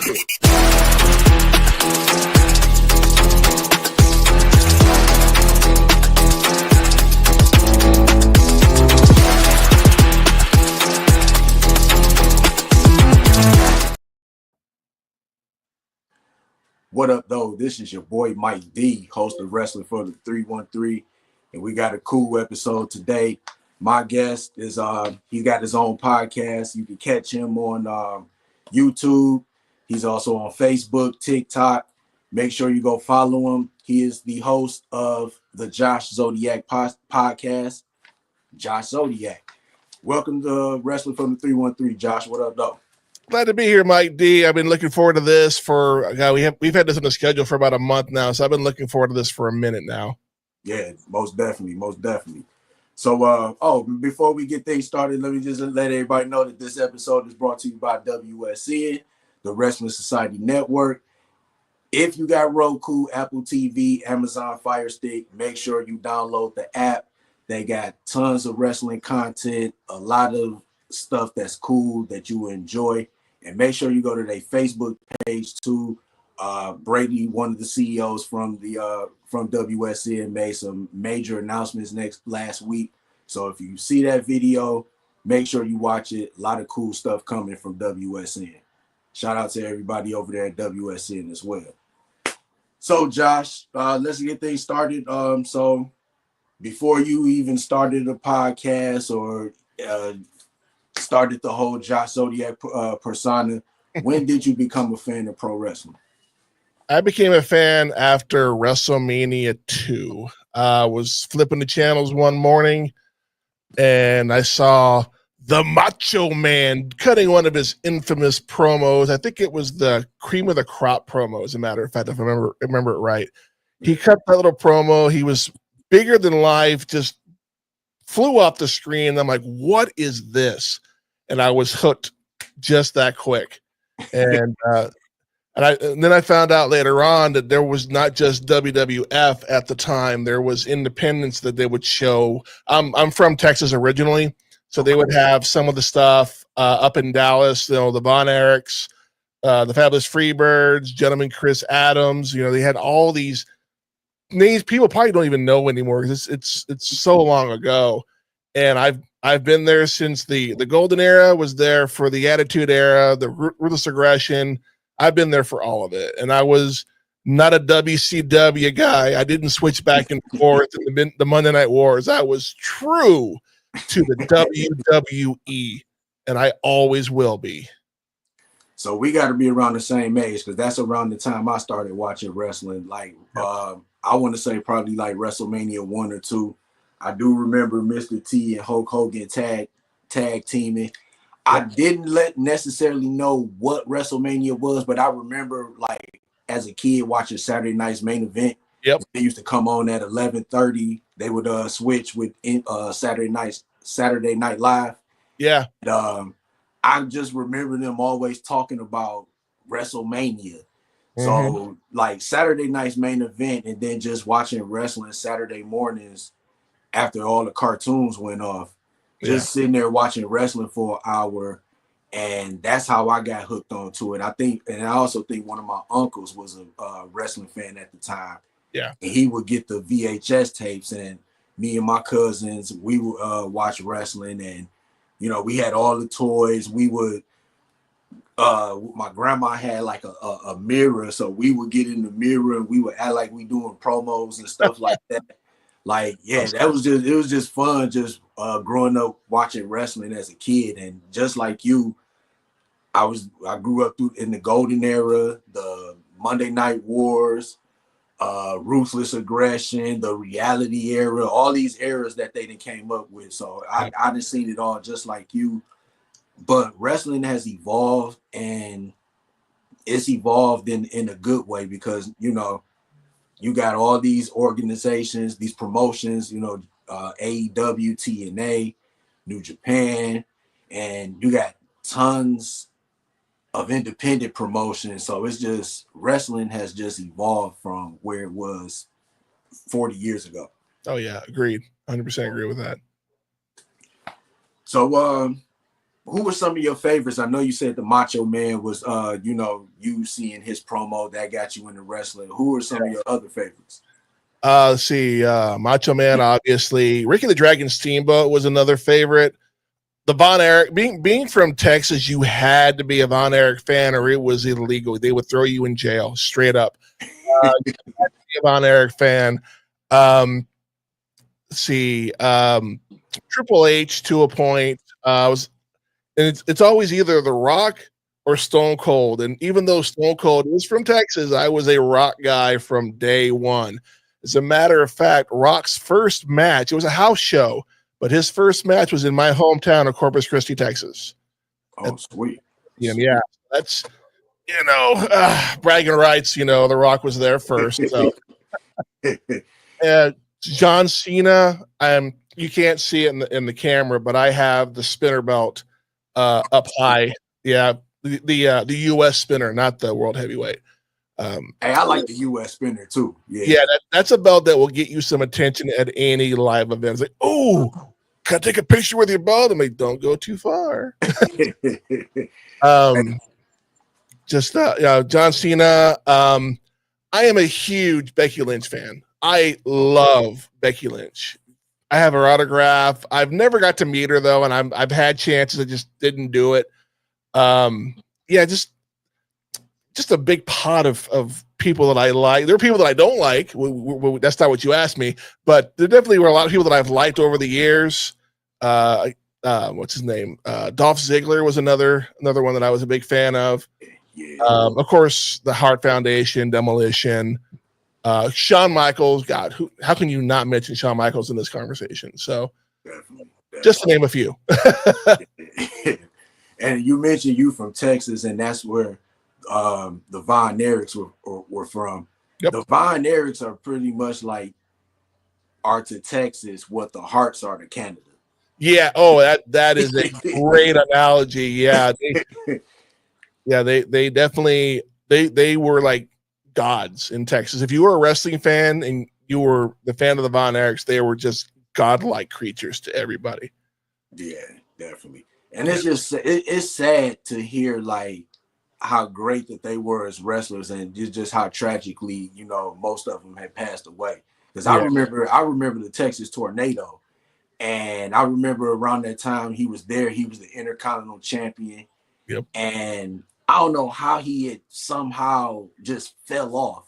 What up, though? This is your boy Mike D, host of Wrestling for the 313, and we got a cool episode today. My guest is he got his own podcast. You can catch him on YouTube. He's also on Facebook, TikTok. Make sure you go follow him. He is the host of the Josh Zodiac Podcast. Josh Zodiac. Welcome to Wrestling from the 313. Josh, what up, though? Glad to be here, Mike D. I've been looking forward to this we've had this on the schedule for about a month now, so I've been looking forward to this for a minute now. Yeah, most definitely. So, before we get things started, let me just let everybody know that this episode is brought to you by WSN, the Wrestling Society Network. If you got Roku, Apple TV, Amazon Fire Stick, make sure you download the app. They got tons of wrestling content, a lot of stuff that's cool that you enjoy. And make sure you go to their Facebook page too. Brady, one of the CEOs from WSN, made some major announcements last week. So if you see that video, make sure you watch it. A lot of cool stuff coming from WSN. Shout out to everybody over there at WSN as well. So Josh, let's get things started. So before you even started a podcast or started the whole Josh Zodiac persona, when did you become a fan of pro wrestling? I became a fan after WrestleMania 2. I was flipping the channels one morning, and I saw the Macho Man cutting one of his infamous promos. I think it was the Cream of the Crop promo, as a matter of fact, if I remember it right. He cut that little promo. He was bigger than life, just flew off the screen. I'm like, what is this? And I was hooked just that quick. And then I found out later on that there was not just WWF at the time. There was independents that they would show. I'm from Texas originally, so they would have some of the stuff up in Dallas, the Von Erichs, the Fabulous Freebirds, Gentleman Chris Adams. They had all these names people probably don't even know anymore because it's so long ago. And I've been there since the golden era was there, for the attitude era, the ruthless aggression. I've been there for all of it. And I was not a WCW guy. I didn't switch back and forth in the Monday Night Wars. I was true to the WWE, and I always will be. So we got to be around the same age, because that's around the time I started watching wrestling. Like, I want to say probably like WrestleMania 1 or 2. I do remember Mr. T and Hulk Hogan tag teaming. I didn't necessarily know what WrestleMania was, but I remember, like, as a kid watching Saturday Night's Main Event. Yep. They used to come on at 11:30. They would switch with Saturday Night Live. Yeah. And, I just remember them always talking about WrestleMania. So like Saturday Night's Main Event, and then just watching wrestling Saturday mornings after all the cartoons went off, just sitting there watching wrestling for an hour. And that's how I got hooked onto it. I also think one of my uncles was a wrestling fan at the time. Yeah. And he would get the VHS tapes, and me and my cousins, we would watch wrestling, and we had all the toys. We would my grandma had like a mirror, so we would get in the mirror and we would act like we doing promos and stuff like that. Like, yeah, it was just fun, just growing up watching wrestling as a kid. And just like you, I grew up in the golden era, the Monday Night Wars, ruthless aggression, the reality era, all these eras that they came up with. So I done seen it all just like you. But wrestling has evolved, and it's evolved in a good way, because you got all these organizations, these promotions, AEW, TNA, New Japan, and you got tons of independent promotions. So it's just, wrestling has just evolved from where it was 40 years ago. Oh yeah, agreed. 100% agree with that. So who were some of your favorites? I know you said the Macho Man was, you seeing his promo that got you into wrestling. Who are some of your other favorites? Let's see, Macho Man, obviously. Ricky the Dragon Steamboat was another favorite. The Von Erich, being from Texas, you had to be a Von Erich fan or it was illegal. They would throw you in jail, straight up. You had to be a Von Erich fan. Let's see, Triple H to a point. And it's always either The Rock or Stone Cold. And even though Stone Cold is from Texas, I was a Rock guy from day one. As a matter of fact, Rock's first match, it was a house show, but his first match was in my hometown of Corpus Christi, Texas. Oh, sweet. Yeah, that's, bragging rights, The Rock was there first. So. John Cena, you can't see it in the camera, but I have the spinner belt up high. Yeah, the U.S. spinner, not the world heavyweight. Hey, I like the U.S. spinner too. Yeah, that's a belt that will get you some attention at any live event. It's like, oh, can I take a picture with your belt? I'm like, don't go too far. John Cena. I am a huge Becky Lynch fan. I love Becky Lynch. I have her autograph. I've never got to meet her though, and I've had chances. I just didn't do it. Just a big pot of people that I like. There are people that I don't like. That's not what you asked me, but there definitely were a lot of people that I've liked over the years. What's his name? Dolph Ziggler was another one that I was a big fan of. Yeah. Of course, the Hart Foundation, Demolition. Shawn Michaels, God, how can you not mention Shawn Michaels in this conversation? So, definitely. Just to name a few. And you mentioned you from Texas, and that's where the Von Erichs were from. Yep. The Von Erichs are pretty much are to Texas what the Harts are to Canada. Yeah. Oh, that is a great analogy. Yeah. They definitely they were like gods in Texas. If you were a wrestling fan and you were the fan of the Von Erichs, they were just godlike creatures to everybody. Yeah, definitely. And it's sad to hear how great that they were as wrestlers and just how tragically, most of them had passed away. Because I remember the Texas Tornado, and I remember around that time he was there. He was the Intercontinental Champion. Yep. And I don't know how he had somehow just fell off.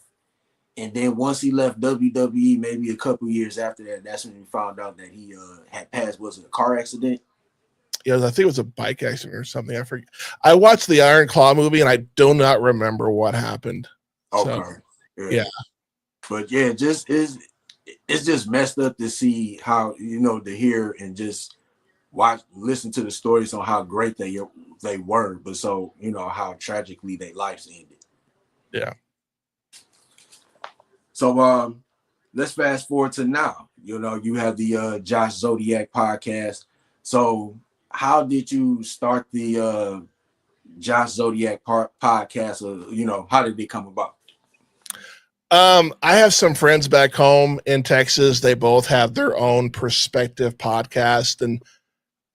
And then once he left WWE, maybe a couple years after that, that's when we found out that he had passed. Was it a car accident? Yeah, I think it was a bike accident or something. I forget. I watched the Iron Claw movie and I do not remember what happened. Okay. So, yeah. But yeah, it's just messed up to see how, to hear and just listen to the stories on how great they were, but so, how tragically their lives ended. Yeah. So let's fast forward to now. You have the Josh Zodiac podcast. So how did you start the Josh Zodiac podcast? Or, how did it come about? I have some friends back home in Texas. They both have their own perspective podcast, and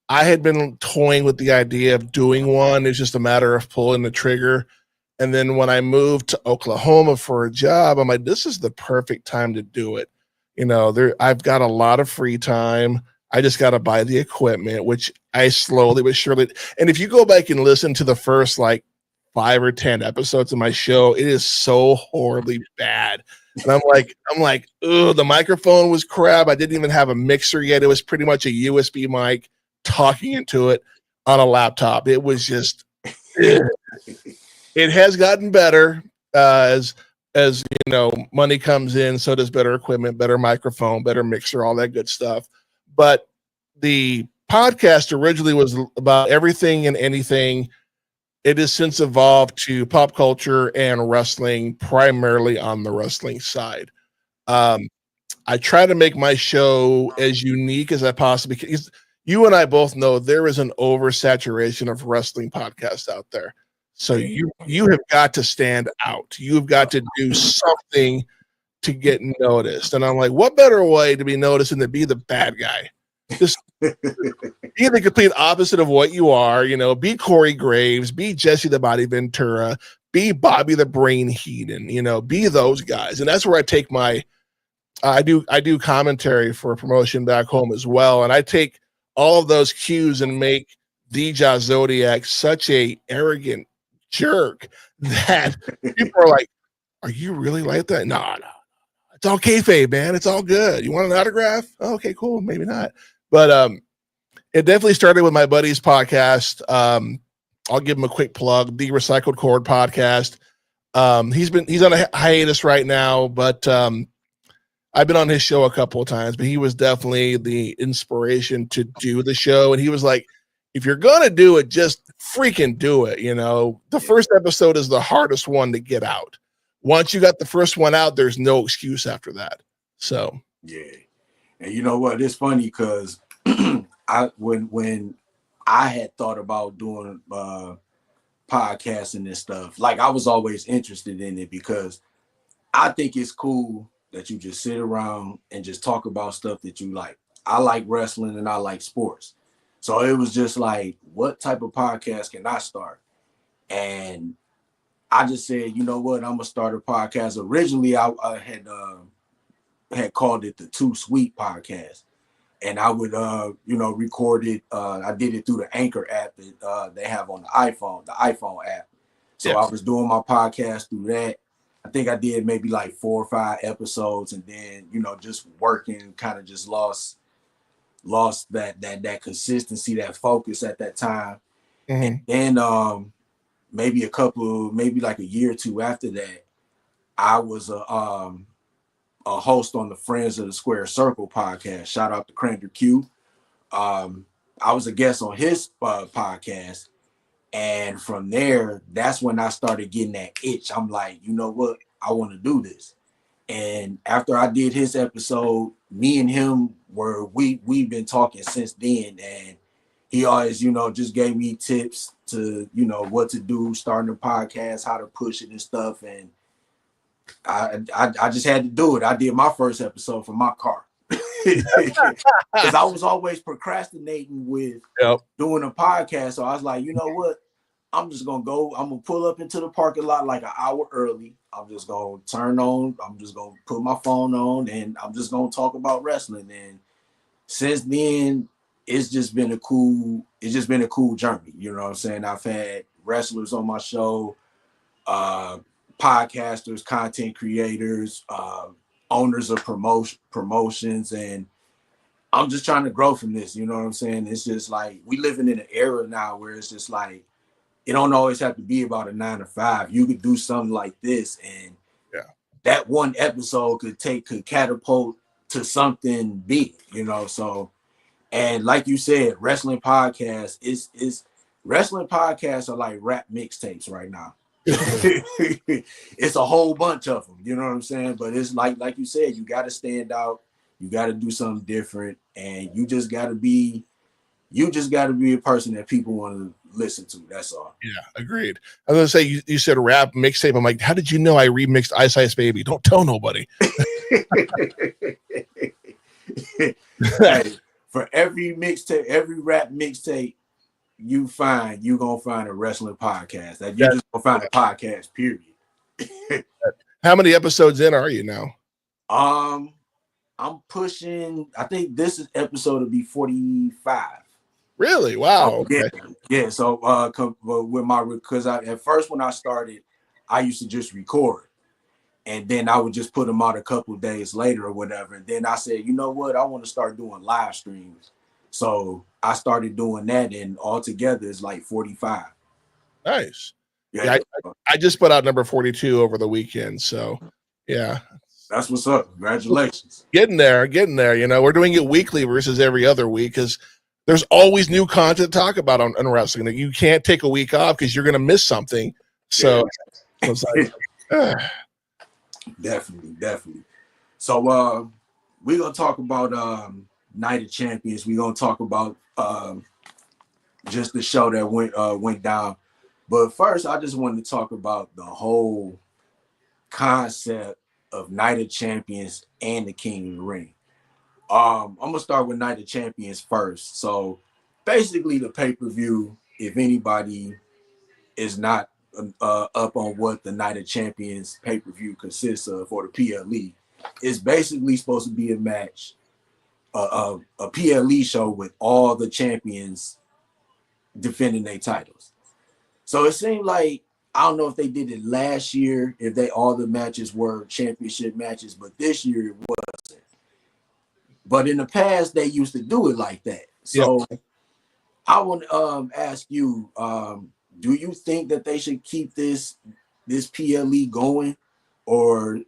I had been toying with the idea of doing one. It's just a matter of pulling the trigger. And then when I moved to Oklahoma for a job, I'm like, this is the perfect time to do it. I've got a lot of free time. I just got to buy the equipment, which I slowly but surely. And if you go back and listen to the first 5 or 10 episodes of my show, it is so horribly bad. And I'm like, oh, the microphone was crap. I didn't even have a mixer yet. It was pretty much a USB mic talking into it on a laptop. It was just, it has gotten better as money comes in. So does better equipment, better microphone, better mixer, all that good stuff. But the podcast originally was about everything and anything. It has since evolved to pop culture and wrestling, primarily on the wrestling side. I try to make my show as unique as I possibly can. You and I both know there is an oversaturation of wrestling podcasts out there. So you have got to stand out. You've got to do something to get noticed. And I'm like, what better way to be noticed than to be the bad guy? Just be the complete opposite of what you are. Be Corey Graves, be Jesse the Body Ventura, be Bobby the Brain Heenan. Be those guys, and that's where I take my. I do commentary for a promotion back home as well, and I take all of those cues and make the Josh Zodiac such a arrogant jerk that people are like, "Are you really like that?" No. It's all kayfabe, man. It's all good. You want an autograph? Oh, okay, cool. Maybe not, but it definitely started with my buddy's podcast. I'll give him a quick plug: the Recycled Cord Podcast. He's on a hiatus right now, but I've been on his show a couple of times, but he was definitely the inspiration to do the show. And he was like, if you're going to do it, just freaking do it. The first episode is the hardest one to get out. Once you got the first one out, there's no excuse after that. So, yeah. And you know what? It's funny because when I had thought about doing podcasting and stuff, like I was always interested in it because I think it's cool that you just sit around and just talk about stuff that you like. I like wrestling and I like sports. So it was just like, what type of podcast can I start? And I just said, you know what, I'm gonna start a podcast. Originally, I had called it the Too Sweet Podcast. And I would record it. I did it through the Anchor app that they have on the iPhone app. So yeah. I was doing my podcast through that. I think I did maybe like 4 or 5 episodes, and then just working, kind of just lost that consistency, that focus at that time. Mm-hmm. And then maybe like a year or two after that, I was a host on the Friends of the Square Circle podcast. Shout out to Crander Q. I was a guest on his podcast. And from there, that's when I started getting that itch. I'm like, you know what? I want to do this. And after I did his episode, me and him we've been talking since then. And he always, just gave me tips to, what to do, starting a podcast, how to push it and stuff. And I just had to do it. I did my first episode from my car. Because I was always procrastinating with doing a podcast. So I was like, you know what? I'm just going to pull up into the parking lot like an hour early. I'm just going to turn on. I'm just going to put my phone on and I'm just going to talk about wrestling. And since then, it's just been a cool journey. You know what I'm saying? I've had wrestlers on my show, podcasters, content creators, owners of promotions, and I'm just trying to grow from this. You know what I'm saying? It's just like we living in an era now where it's just like it don't always have to be about a 9 to 5. You could do something like this, and that one episode could catapult to something big. So, and like you said, wrestling podcasts wrestling podcasts are like rap mixtapes right now. It's a whole bunch of them, you know what I'm saying? But it's like you said, you got to stand out, you got to do something different, and you just got to be a person that people want to listen to. That's all. Yeah, agreed. I was gonna say you said rap mixtape. I'm like, how did you know I remixed Ice Ice Baby? Don't tell nobody. Hey, for every rap mixtape you're gonna find a wrestling podcast. That you're just gonna find a podcast, period. How many episodes in are you now? I'm pushing, I think this episode will be 45. Really? Wow. Okay. Yeah. So because at first when I started, I used to just record, and then I would just put them out a couple of days later or whatever. And then I said, you know what, I want to start doing live streams. So I started doing that, and altogether it's like 45. Nice. Yeah, I just put out number 42 over the weekend. So yeah. That's what's up. Congratulations. Getting there. We're doing it weekly versus every other week because there's always new content to talk about on wrestling. You can't take a week off because you're going to miss something. So it's like, Definitely. So we're going to talk about Night of Champions. We're going to talk about just the show that went down. But first, I just wanted to talk about the whole concept of Night of Champions and the King of the Ring. I'm gonna start with Night of Champions first. So basically, the pay-per-view, if anybody is not up on what the Night of Champions pay-per-view consists of, or the PLE, it's basically supposed to be a match, a PLE show with all the champions defending their titles. So it seemed like, I don't know if they did it last year, if they all the matches were championship matches, but this year it wasn't. But in the past, they used to do it like that. So I want to ask you, do you think that they should keep this PLE going, or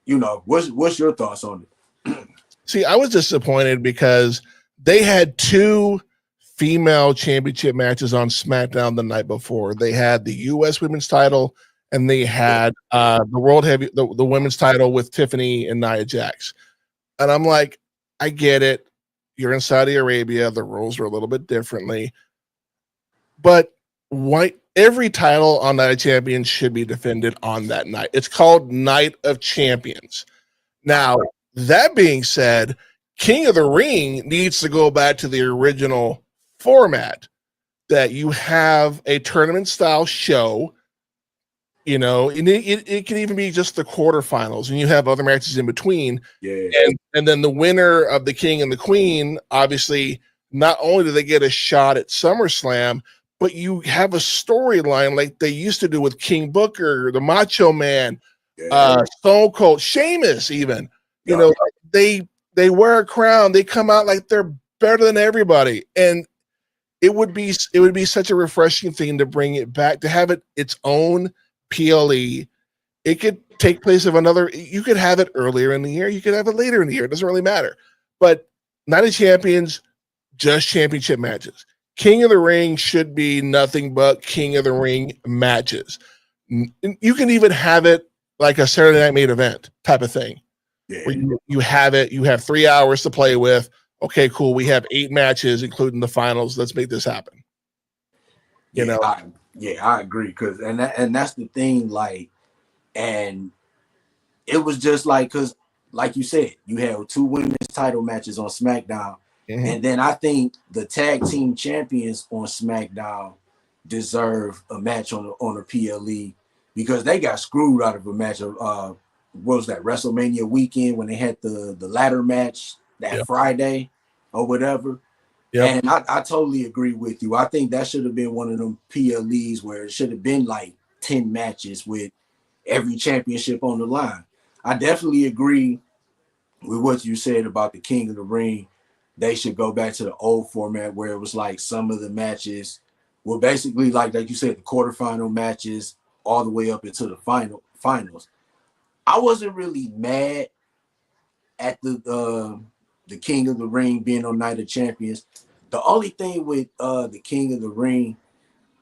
what's your thoughts on it? See, I was disappointed because they had 2 female championship matches on SmackDown the night before. They had the U.S. Women's title, and they had the women's title with Tiffany and Nia Jax. And I'm like, I get it. You're in Saudi Arabia. The rules are a little bit differently. But why every title on Night of Champions should be defended on that night? It's called Night of Champions. Now, that being said, King of the Ring needs to go back to the original format, that you have a tournament style show, and it can even be just the quarterfinals, and you have other matches in between. Yeah. And then the winner of the King and the Queen, obviously, not only do they get a shot at SummerSlam, but you have a storyline like they used to do with King Booker, the Macho Man, Stone Cold, Sheamus, even. They wear a crown, they come out like they're better than everybody, and it would be such a refreshing thing to bring it back, to have it its own PLE. It could take place of another. You could have it earlier in the year, you could have it later in the year. It doesn't really matter. But Night of Champions, just championship matches. King of the Ring should be nothing but King of the Ring matches. You can even have it like a Saturday Night Main Event type of thing, where you have 3 hours to play with. Okay, cool. We have 8 matches, including the finals. Let's make this happen. I agree, and that's the thing. And it was just because, like you said, you have 2 women's title matches on SmackDown, and then I think the tag team champions on SmackDown deserve a match on a PLE, because they got screwed out of a match of what was that, WrestleMania weekend, when they had the ladder match that Friday or whatever. And I totally agree with you. I think that should have been one of them PLEs where it should have been like 10 matches with every championship on the line. I definitely agree with what you said about the King of the Ring. They should go back to the old format where it was like some of the matches were basically like you said, the quarterfinal matches all the way up into the finals. I wasn't really mad at the King of the Ring being on Night of Champions. The only thing with the King of the Ring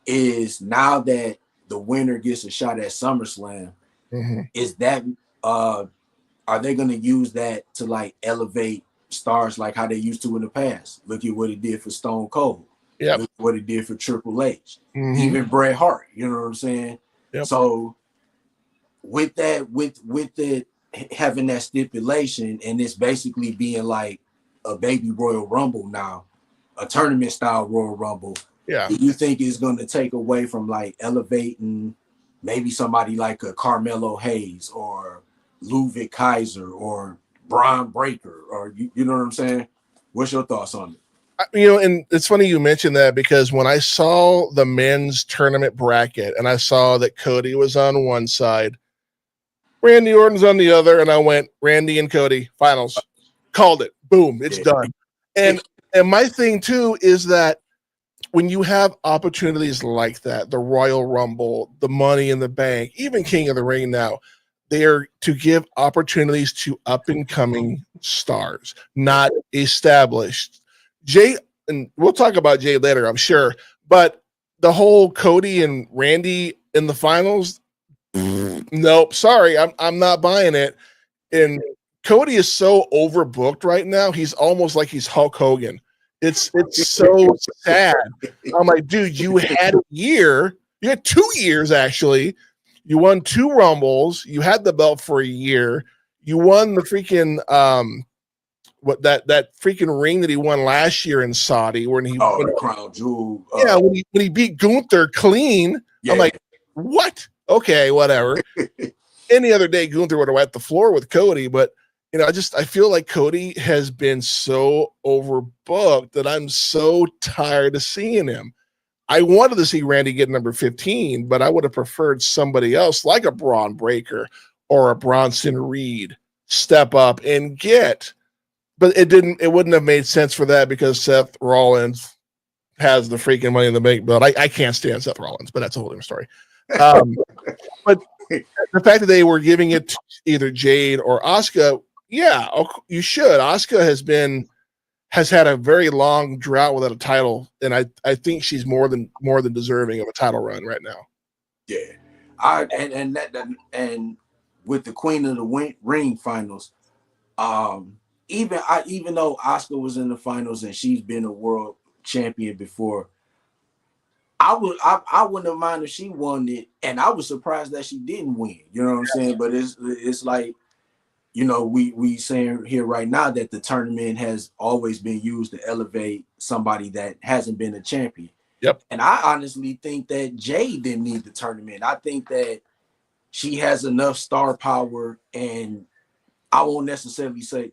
is, now that the winner gets a shot at SummerSlam, is that are they going to use that to elevate stars like how they used to in the past? Look at what it did for Stone Cold. Look at what it did for Triple H. Even Bret Hart. You know what I'm saying? So with that, with it having that stipulation, and it's basically being like a baby Royal Rumble now, a tournament style Royal Rumble. Do you think it's going to take away from elevating maybe somebody like a Carmelo Hayes or Ludwig Kaiser or Braun Breaker, or you know what I'm saying? What's your thoughts on it? And it's funny you mentioned that, because when I saw the men's tournament bracket and I saw that Cody was on one side, Randy Orton's on the other, and I went, Randy and Cody, finals. Called it. Boom, it's done. And my thing too is that when you have opportunities like that, the Royal Rumble, the Money in the Bank, even King of the Ring now, they are to give opportunities to up and coming stars, not established. Jay, and we'll talk about Jay later, I'm sure, but the whole Cody and Randy in the finals, nope, sorry, I'm not buying it. And Cody is so overbooked right now. He's almost like he's Hulk Hogan. It's so sad. I'm like, dude, you had a year. You had 2 years, actually. You won 2 Rumbles. You had the belt for a year. You won the freaking what that freaking ring that he won last year in Saudi when the crown jewel. When he beat Gunther clean. Yeah. I'm like, what? Okay, whatever. Any other day, Gunther would have wiped the floor with Cody, but I feel like Cody has been so overbooked that I'm so tired of seeing him. I wanted to see Randy get number 15, but I would have preferred somebody else like a Braun Breaker or a Bronson Reed step up and get. But it wouldn't have made sense for that because Seth Rollins has the freaking Money in the Bank belt. I can't stand Seth Rollins, but that's a whole different story. But the fact that they were giving it to either Jade or Asuka, yeah, you should. Asuka has had a very long drought without a title, and I think she's more than deserving of a title run right now. Yeah, and with the Queen of the Ring finals, even though Asuka was in the finals and she's been a world champion before, I wouldn't have minded if she won it, and I was surprised that she didn't win. You know what I'm saying? But it's like, we saying here right now that the tournament has always been used to elevate somebody that hasn't been a champion. Yep. And I honestly think that Jade didn't need the tournament. I think that she has enough star power, and I won't necessarily say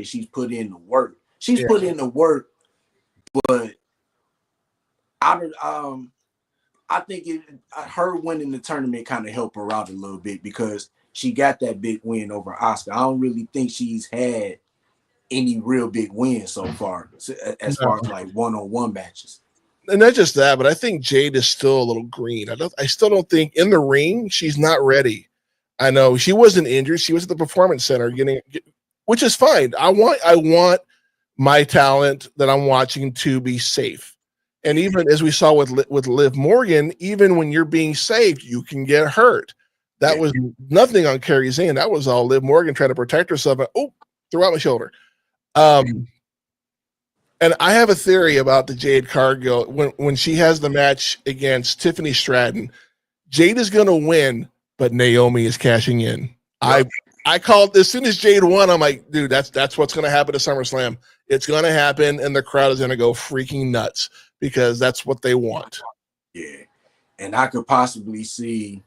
she's put in the work. She's put in the work, but I think her winning the tournament kind of helped her out a little bit because she got that big win over Asuka. I don't really think she's had any real big wins so far, as far as like one-on-one matches. And not just that, but I think Jade is still a little green. I still don't think in the ring she's not ready. I know she wasn't injured; she was at the Performance Center which is fine. I want my talent that I'm watching to be safe. And even as we saw with Liv Morgan, even when you're being safe, you can get hurt. That was nothing on Kairi Sane. That was all Liv Morgan trying to protect herself. And, threw out my shoulder. And I have a theory about the Jade Cargill. When she has the match against Tiffany Stratton, Jade is going to win, but Naomi is cashing in. Yep. I called as soon as Jade won. I'm like, dude, that's what's going to happen to SummerSlam. It's going to happen, and the crowd is going to go freaking nuts because that's what they want. Yeah, and I could possibly see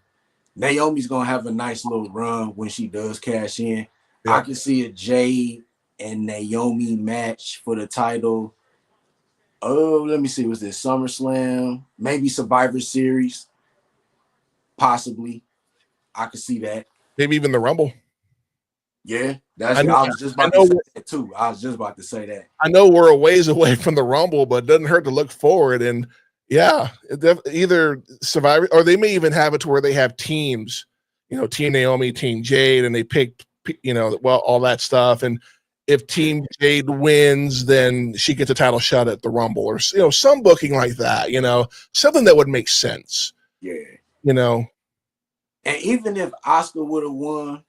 Naomi's going to have a nice little run when she does cash in. Yeah. I can see a Jade and Naomi match for the title. Oh, let me see. Was this SummerSlam? Maybe Survivor Series? Possibly. I could see that. Maybe even the Rumble. Yeah, I was just about to say that too. I was just about to say that. I know we're a ways away from the Rumble, but it doesn't hurt to look forward. And yeah, either Survivor, or they may even have it to where they have teams, Team Naomi, Team Jade, and they pick, all that stuff. And if Team Jade wins, then she gets a title shot at the Rumble, or some booking like that. Something that would make sense. Yeah. And even if Asuka would have won,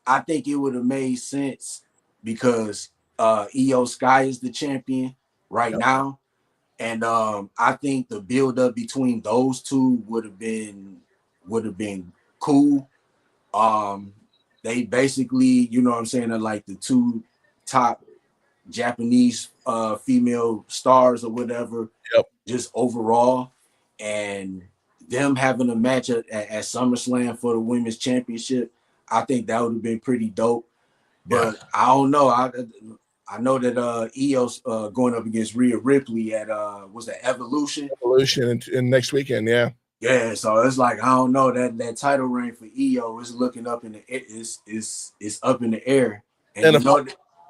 I think it would have made sense because Io Sky is the champion right now. And I think the build up between those two would have been cool. They basically, are like the two top Japanese female stars or whatever, just overall. And them having a match at SummerSlam for the women's championship, I think that would have been pretty dope. But I don't know. I know that Io's going up against Rhea Ripley at was that Evolution? Evolution in next weekend, yeah. Yeah, so it's like I don't know that title reign for Io is looking up in the it's up in the air, and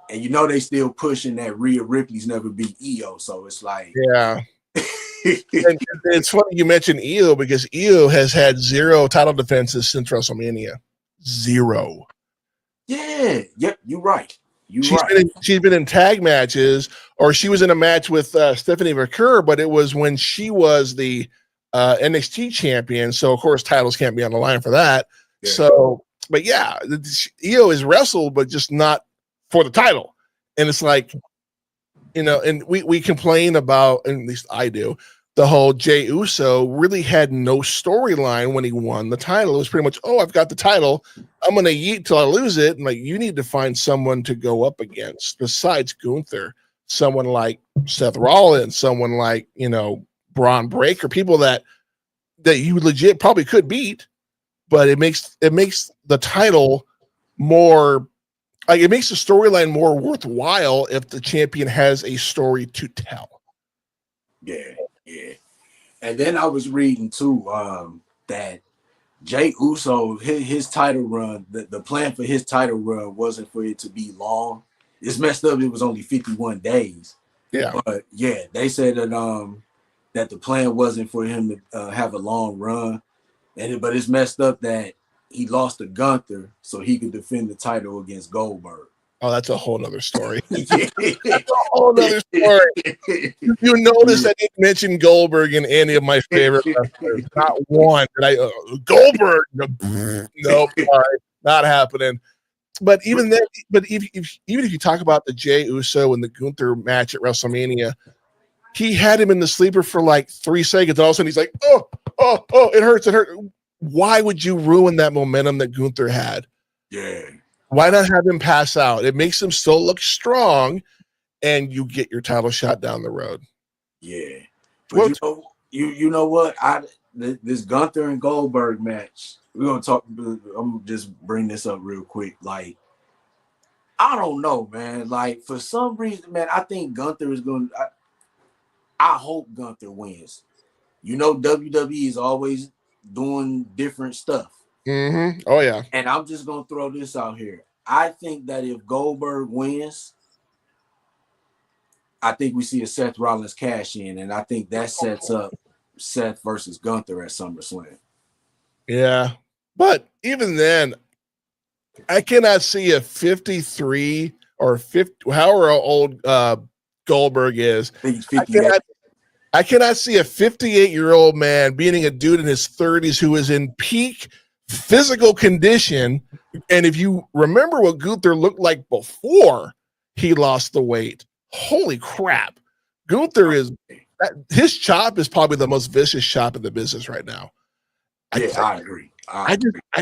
they still pushing that Rhea Ripley's never beat Io, so it's like And it's funny you mentioned Io because Io has had 0 title defenses since WrestleMania. 0. Yeah, yep, you're right. She's been in tag matches, or she was in a match with Stephanie McCurr, but it was when she was the NXT champion. So of course titles can't be on the line for that. Yeah. So, but yeah, Io is wrestled, but just not for the title. And it's like, and we complain about, at least I do, the whole Jey Uso really had no storyline when he won the title. It was pretty much, oh, I've got the title. I'm going to yeet till I lose it. And like, you need to find someone to go up against besides Gunther, someone like Seth Rollins, someone like, Braun Breaker, people that you legit probably could beat, but it makes the title more, like, it makes the storyline more worthwhile if the champion has a story to tell. Yeah. And then I was reading too that Jey Uso, his title run, the plan for his title run wasn't for it to be long. It's messed up. It was only 51 days. Yeah. But yeah, they said that the plan wasn't for him to have a long run. But it's messed up that he lost to Gunther so he could defend the title against Goldberg. Oh, that's a whole nother story. That's a whole nother story. You notice I didn't mention Goldberg in any of my favorite wrestlers. Not one. Goldberg. Nope. Sorry, not happening. But even then, even if you talk about the Jey Uso and the Gunther match at WrestleMania, he had him in the sleeper for like 3 seconds. And all of a sudden he's like, oh, it hurts. Why would you ruin that momentum that Gunther had? Yeah. Why not have him pass out? It makes him still look strong, and you get your title shot down the road. Yeah. But you know what? This Gunther and Goldberg match, we're gonna talk. I'm gonna just bring this up real quick. Like, I don't know, man. Like, for some reason, man, I think Gunther is gonna. I hope Gunther wins. WWE is always doing different stuff. Mm-hmm. Oh, yeah. And I'm just going to throw this out here. I think that if Goldberg wins, I think we see a Seth Rollins cash in, and I think that sets up Seth versus Gunther at SummerSlam. Yeah. But even then, I cannot see a 53 or 50, however old Goldberg is. I think he's 58. I cannot see a 58-year-old man beating a dude in his 30s who is in peak physical condition. And if you remember what Gunther looked like before he lost the weight, holy crap. Gunther his chop is probably the most vicious chop in the business right now. I agree. I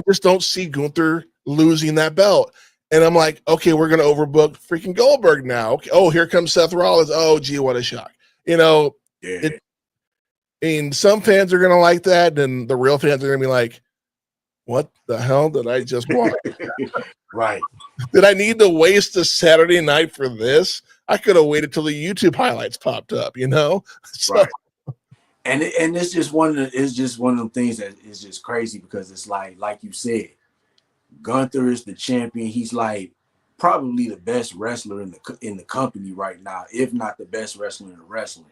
just don't see Gunther losing that belt. And I'm like, okay, we're going to overbook freaking Goldberg now. Okay. Oh, here comes Seth Rollins. Oh, gee, what a shock. Yeah. Some fans are going to like that, and the real fans are going to be like, what the hell did I just watch? Right. Did I need to waste a Saturday night for this? I could have waited till the YouTube highlights popped up, So, right. And it's just one of them things that is just crazy because it's like you said, Gunther is the champion. He's like probably the best wrestler in the company right now, if not the best wrestler in wrestling.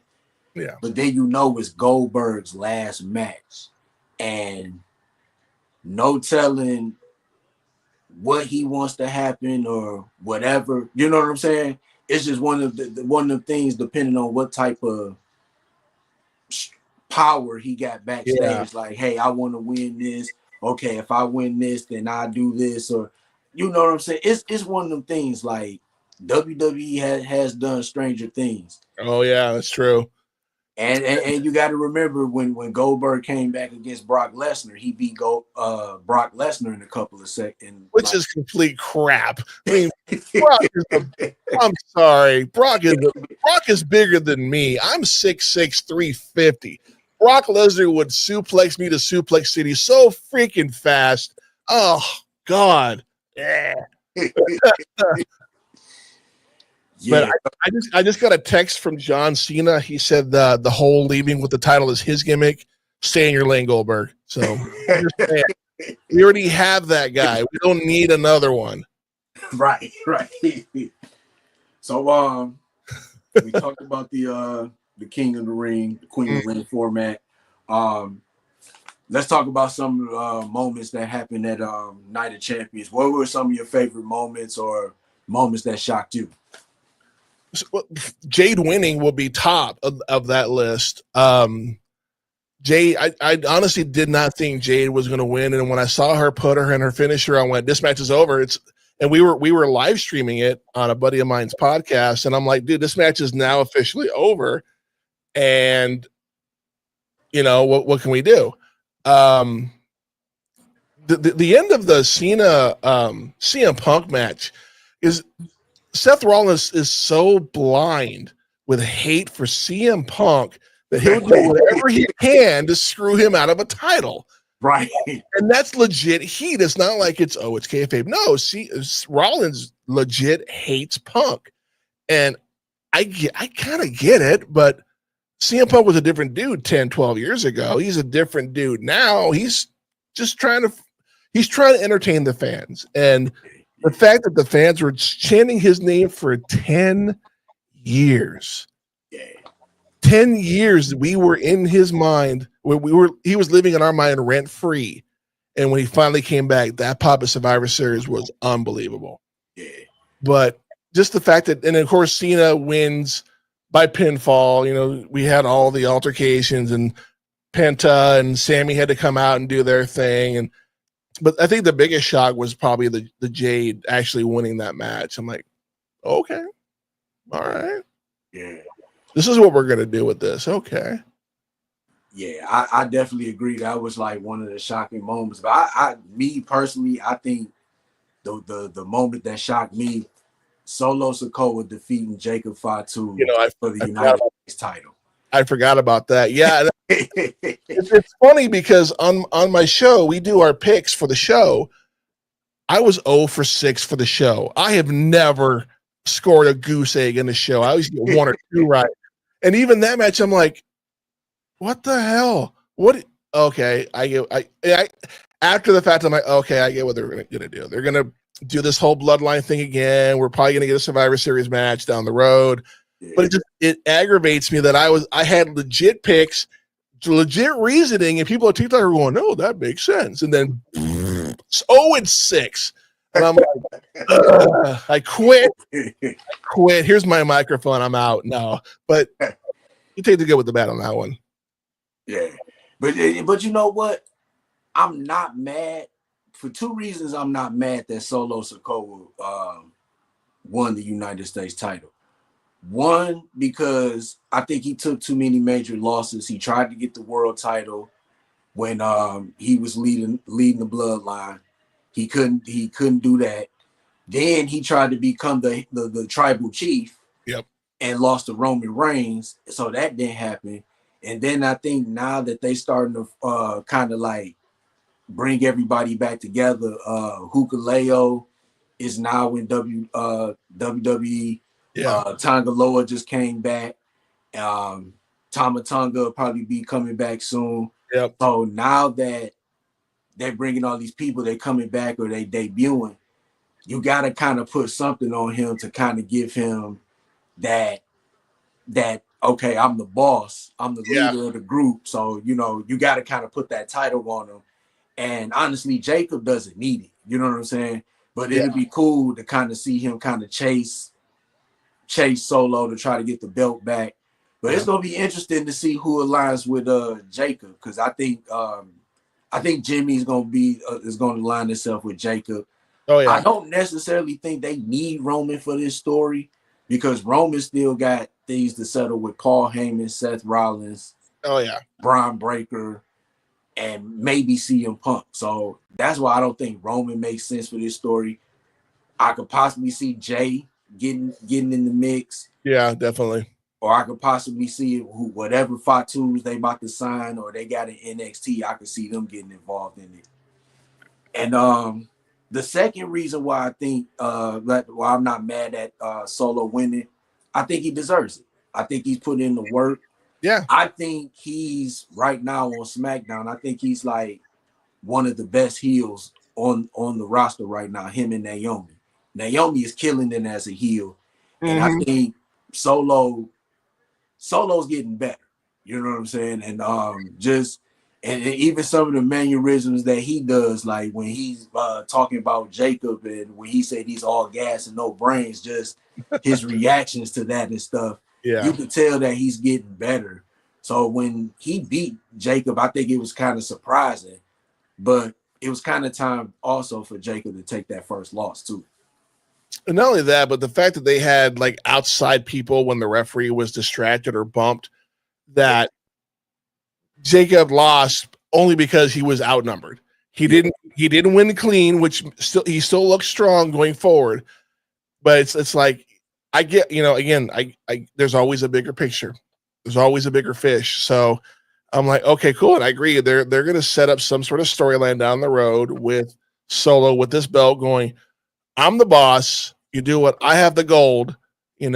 Yeah. But then it's Goldberg's last match, and no telling what he wants to happen or whatever. You know what I'm saying? It's just one of the things, depending on what type of power he got backstage. Yeah. It's like, hey, I want to win this. Okay, if I win this, then I do this, or you know what I'm saying? It's one of them things. Like, WWE has done stranger things. Oh yeah, that's true. And you got to remember when Goldberg came back against Brock Lesnar, he beat Brock Lesnar in a couple of seconds. Which is complete crap. I mean, I'm sorry. Brock is bigger than me. I'm 6'6", 350. Brock Lesnar would suplex me to Suplex City so freaking fast. Oh, God. Yeah. Yeah. But I just got a text from John Cena. He said the whole leaving with the title is his gimmick. Stay in your lane, Goldberg. So we already have that guy. We don't need another one. Right. So we talked about the King of the Ring, the Queen of the Ring format. Let's talk about some moments that happened at Night of Champions. What were some of your favorite moments or moments that shocked you? Jade winning will be top of that list. Jade, I honestly did not think Jade was going to win, and when I saw her put her in her finisher, I went, "This match is over." And we were live streaming it on a buddy of mine's podcast, and I'm like, "Dude, this match is now officially over." And you know, what can we do? The end of the Cena CM Punk match is Seth Rollins is so blind with hate for CM Punk that he'll do whatever he can to screw him out of a title. Right. And that's legit heat. It's not like it's kayfabe. No, Rollins legit hates Punk. And I kind of get it, but CM Punk was a different dude 10, 12 years ago. He's a different dude now. He's trying to entertain the fans. And the fact that the fans were chanting his name for 10 years. 10 years we were in his mind. He was living in our mind rent free. And when he finally came back, that pop at Survivor Series was unbelievable. Yeah. But just the fact that, and of course, Cena wins by pinfall. You know, we had all the altercations, and Penta and Sammy had to come out and do their thing. But I think the biggest shock was probably the Jade actually winning that match. I'm like, okay, all right. Yeah. This is what we're going to do with this. Okay. Yeah, I definitely agree. That was like one of the shocking moments. But me personally, I think the moment that shocked me, Solo Sikoa defeating Jacob Fatu for the United States title. I forgot about that. Yeah. It's funny because on my show, we do our picks for the show. I was 0 for 6 for the show. I have never scored a goose egg in the show. I always get 1 or 2 right. And even that match, I'm like, what the hell? What? Okay. After the fact, I'm like, okay, I get what they're going to do. They're going to do this whole bloodline thing again. We're probably going to get a Survivor Series match down the road. Yeah. But it aggravates me that I had legit picks, legit reasoning, and people at TikTok are going, no, that makes sense. And then 0-6. And I'm like, I quit. Here's my microphone. I'm out. No. But you take the good with the bad on that one. Yeah. But you know what? I'm not mad. For 2 reasons, I'm not mad that Solo Sikoa won the United States title. One, because I think he took too many major losses. He tried to get the world title when he was leading the bloodline. He couldn't do that. Then he tried to become the tribal chief. Yep. And lost to Roman Reigns. So that didn't happen. And then I think now that they starting to kind of like bring everybody back together, Hukuleo is now in WWE. Yeah. Tonga Loa just came back. Tama Tonga will probably be coming back soon. Yep. So now that they're bringing all these people, they're coming back or they debuting, you got to kind of put something on him to kind of give him that okay, I'm the boss, I'm the leader of the group, so you got to kind of put that title on him. And honestly, Jacob doesn't need it, you know what I'm saying? But it'd be cool to kind of see him kind of chase Solo to try to get the belt back. But it's gonna be interesting to see who aligns with Jacob, because I think Jimmy's is gonna align himself with Jacob. Oh yeah. I don't necessarily think they need Roman for this story, because Roman still got things to settle with Paul Heyman, Seth Rollins, Braun Breaker, and maybe CM Punk. So that's why I don't think Roman makes sense for this story. I could possibly see Jay getting in the mix. Yeah, definitely. Or I could possibly see whatever Fatus they about to sign or they got in NXT, I could see them getting involved in it. And the second reason why I think why I'm not mad at Solo winning, I think he deserves it. I think he's put in the work. Yeah. I think he's right now on SmackDown. I think he's like one of the best heels on the roster right now, him and Naomi. Naomi is killing it as a heel. And I think Solo's getting better. You know what I'm saying? And and even some of the mannerisms that he does, like when he's talking about Jacob and when he said he's all gas and no brains, just his reactions to that and stuff. Yeah. You could tell that he's getting better. So when he beat Jacob, I think it was kind of surprising, but it was kind of time also for Jacob to take that first loss too. And not only that, but the fact that they had like outside people when the referee was distracted or bumped, that Jacob lost only because he was outnumbered. He didn't win clean, which he still looks strong going forward. But it's like I get, again, I there's always a bigger picture. There's always a bigger fish. So I'm like, okay, cool. And I agree. They're going to set up some sort of storyline down the road with Solo with this belt going, I'm the boss. You do what I have the gold, And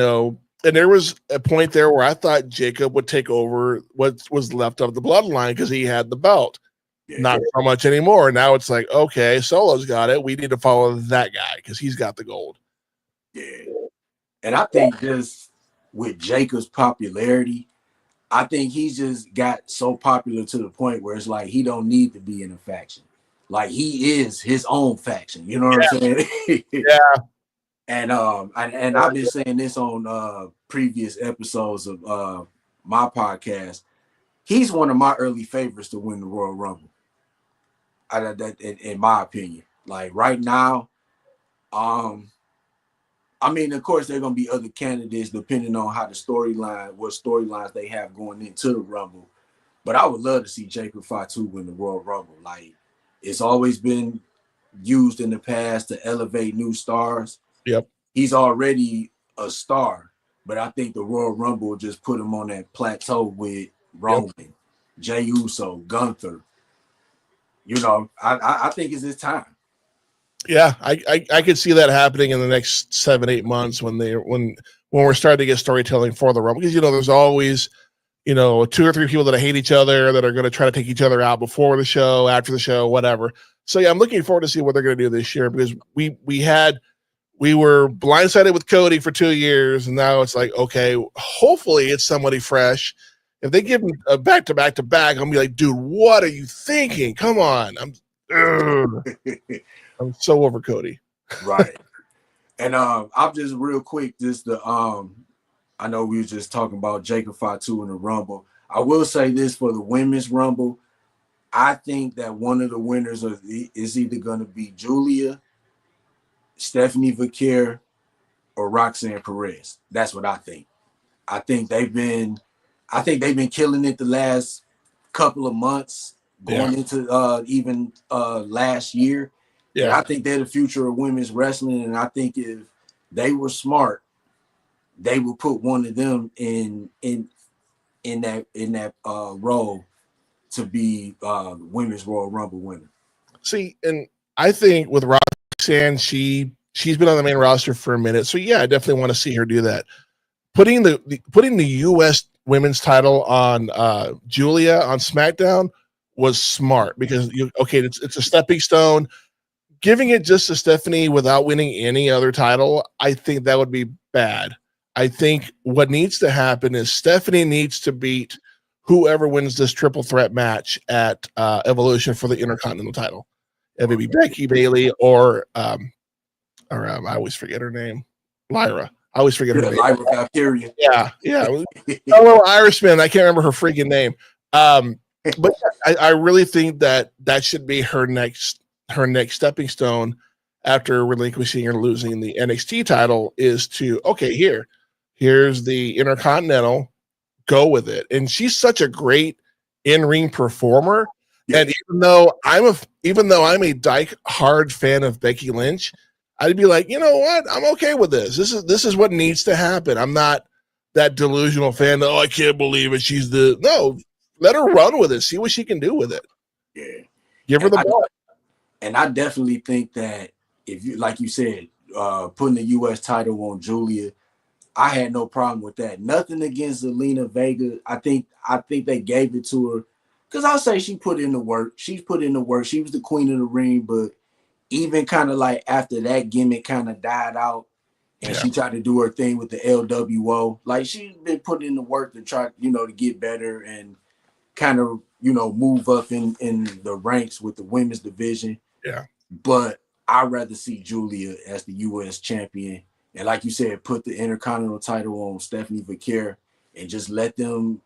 there was a point there where I thought Jacob would take over what was left of the bloodline because he had the belt. Yeah. Not so much anymore. Now it's like, okay, Solo's got it. We need to follow that guy because he's got the gold. Yeah. And I think just with Jacob's popularity, I think he's just got so popular to the point where it's like he don't need to be in a faction. Like he is his own faction. You know what I'm saying? Yeah. And I've been saying this on previous episodes of my podcast. He's one of my early favorites to win the Royal Rumble. In my opinion, like right now, I mean, of course, there are gonna be other candidates depending on how what storylines they have going into the Rumble. But I would love to see Jacob Fatu win the Royal Rumble. Like it's always been used in the past to elevate new stars. Yep. He's already a star, but I think the Royal Rumble just put him on that plateau with Roman, Jey Uso, Gunther. I think it's his time. Yeah, I could see that happening in the next 7-8 months when we're starting to get storytelling for the Rumble, because there's always 2 or 3 people that hate each other that are going to try to take each other out before the show, after the show, whatever. So yeah, I'm looking forward to see what they're going to do this year, because we were blindsided with Cody for 2 years, and now it's like, okay, hopefully it's somebody fresh. If they give him a back-to-back, I'm gonna be like, dude, what are you thinking? Come on, I'm so over Cody. Right. And I'm just real quick, I know we were just talking about Jacob Fatu in the Rumble. I will say this for the women's Rumble. I think that one of the winners is either going to be Julia, Stephanie Vaquer, or Roxanne Perez. That's what I think. I think they've been killing it the last couple of months, going into even last year. Yeah, and I think they're the future of women's wrestling, and I think if they were smart, they would put one of them in that role to be women's Royal Rumble winner. See, and I think with Roxanne, she's been on the main roster for a minute, so yeah, I definitely want to see her do that. Putting the U.S. women's title on Julia on SmackDown was smart, because it's a stepping stone. Giving it just to Stephanie without winning any other title, I think that would be bad. I think what needs to happen is Stephanie needs to beat whoever wins this triple threat match at Evolution for the Intercontinental title. It may be Becky, Bayley, or I always forget her name, Lyra. I always forget her name. Lyra Valkyria. Yeah. Hello, Irishman. I can't remember her freaking name. But I really think that should be her next stepping stone after relinquishing or losing the NXT title, is to, okay, here's the Intercontinental, go with it. And she's such a great in-ring performer. Yeah. And even though I'm a die-hard fan of Becky Lynch, I'd be like, you know what? I'm okay with this. This is what needs to happen. I'm not that delusional fan. Oh, I can't believe it. No, let her run with it. See what she can do with it. Yeah. Give her the ball. And I definitely think that if you, like you said, putting the U.S. title on Julia, I had no problem with that. Nothing against Zelina Vega. I think they gave it to her because I'll say she put in the work. She's put in the work. She was the queen of the ring, but even kind of like after that gimmick kind of died out and she tried to do her thing with the LWO, like she's been putting in the work to try, to get better and kind of, move up in the ranks with the women's division. Yeah. But I'd rather see Julia as the U.S. champion. And like you said, put the Intercontinental title on Stephanie Vaquer and just let them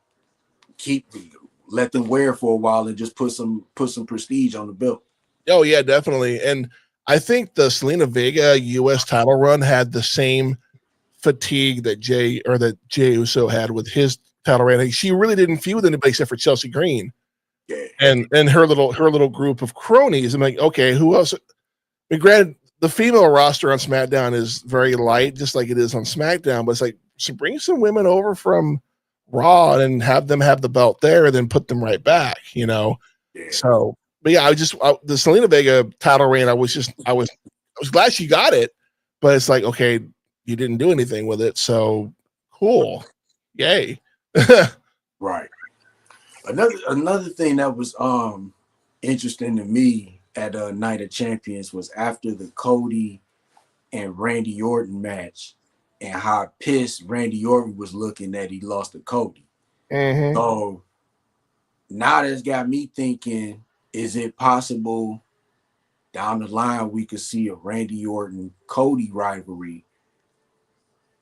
wear it for a while and just put some prestige on the belt. Oh yeah, definitely. And I think the Zelina Vega U.S. title run had the same fatigue that Jey Uso had with his title reign. She really didn't feud with anybody except for Chelsea Green. Yeah. and her little group of cronies. I'm like, okay, who else? I mean, granted, the female roster on SmackDown is very light, just like it is on SmackDown. But it's like, so bring some women over from Raw and have them have the belt there, and then put them right back. Yeah. So, but yeah, the Selena Vega title reign. I was glad she got it, but it's like, okay, you didn't do anything with it, so cool, yay. Right. Another thing that was interesting to me at Night of Champions was after the Cody and Randy Orton match, and how pissed Randy Orton was looking that he lost to Cody. Mm-hmm. So now that's got me thinking, is it possible down the line we could see a Randy Orton Cody rivalry?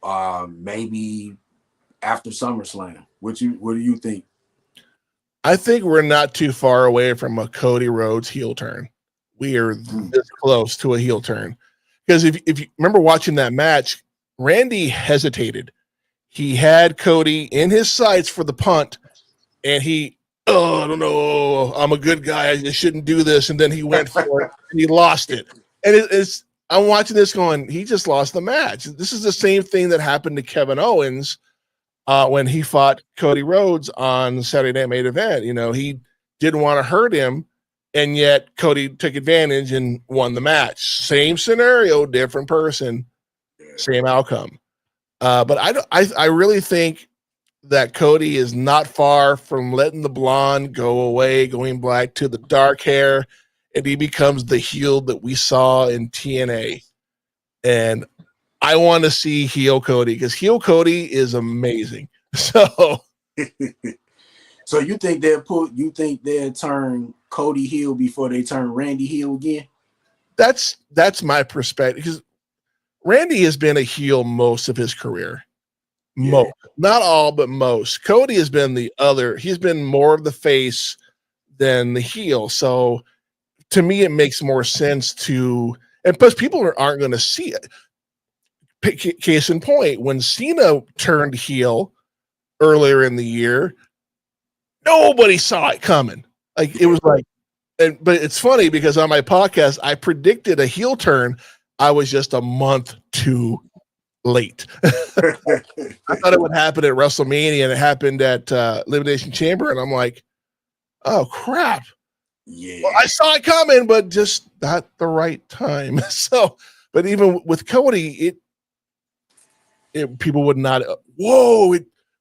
Maybe after SummerSlam. What do you think? I think we're not too far away from a Cody Rhodes heel turn. We are this close to a heel turn. Because if you remember watching that match, Randy hesitated. He had Cody in his sights for the punt, and I don't know, I'm a good guy, I shouldn't do this. And then he went for it, and he lost it. And I'm watching this going, he just lost the match. This is the same thing that happened to Kevin Owens when he fought Cody Rhodes on Saturday Night Main Event. He didn't want to hurt him, and yet Cody took advantage and won the match. Same scenario, different person, same outcome. But I really think that Cody is not far from letting the blonde go away, going black to the dark hair, and he becomes the heel that we saw in TNA. And I want to see heel Cody, because heel Cody is amazing. So you think they'll turn Cody heel before they turn Randy heel again? That's my perspective, because Randy has been a heel most of his career. Most, not all, but most. Cody has been he's been more of the face than the heel. So to me, it makes more sense and plus people aren't going to see it. Case in point, when Cena turned heel earlier in the year, nobody saw it coming. Like, it was like, but it's funny because on my podcast, I predicted a heel turn. I was just a month too late. I thought it would happen at WrestleMania, and it happened at Elimination Chamber, and I'm like, oh crap. Yeah. Well, I saw it coming, but just not the right time. So, but even with Cody, people would not,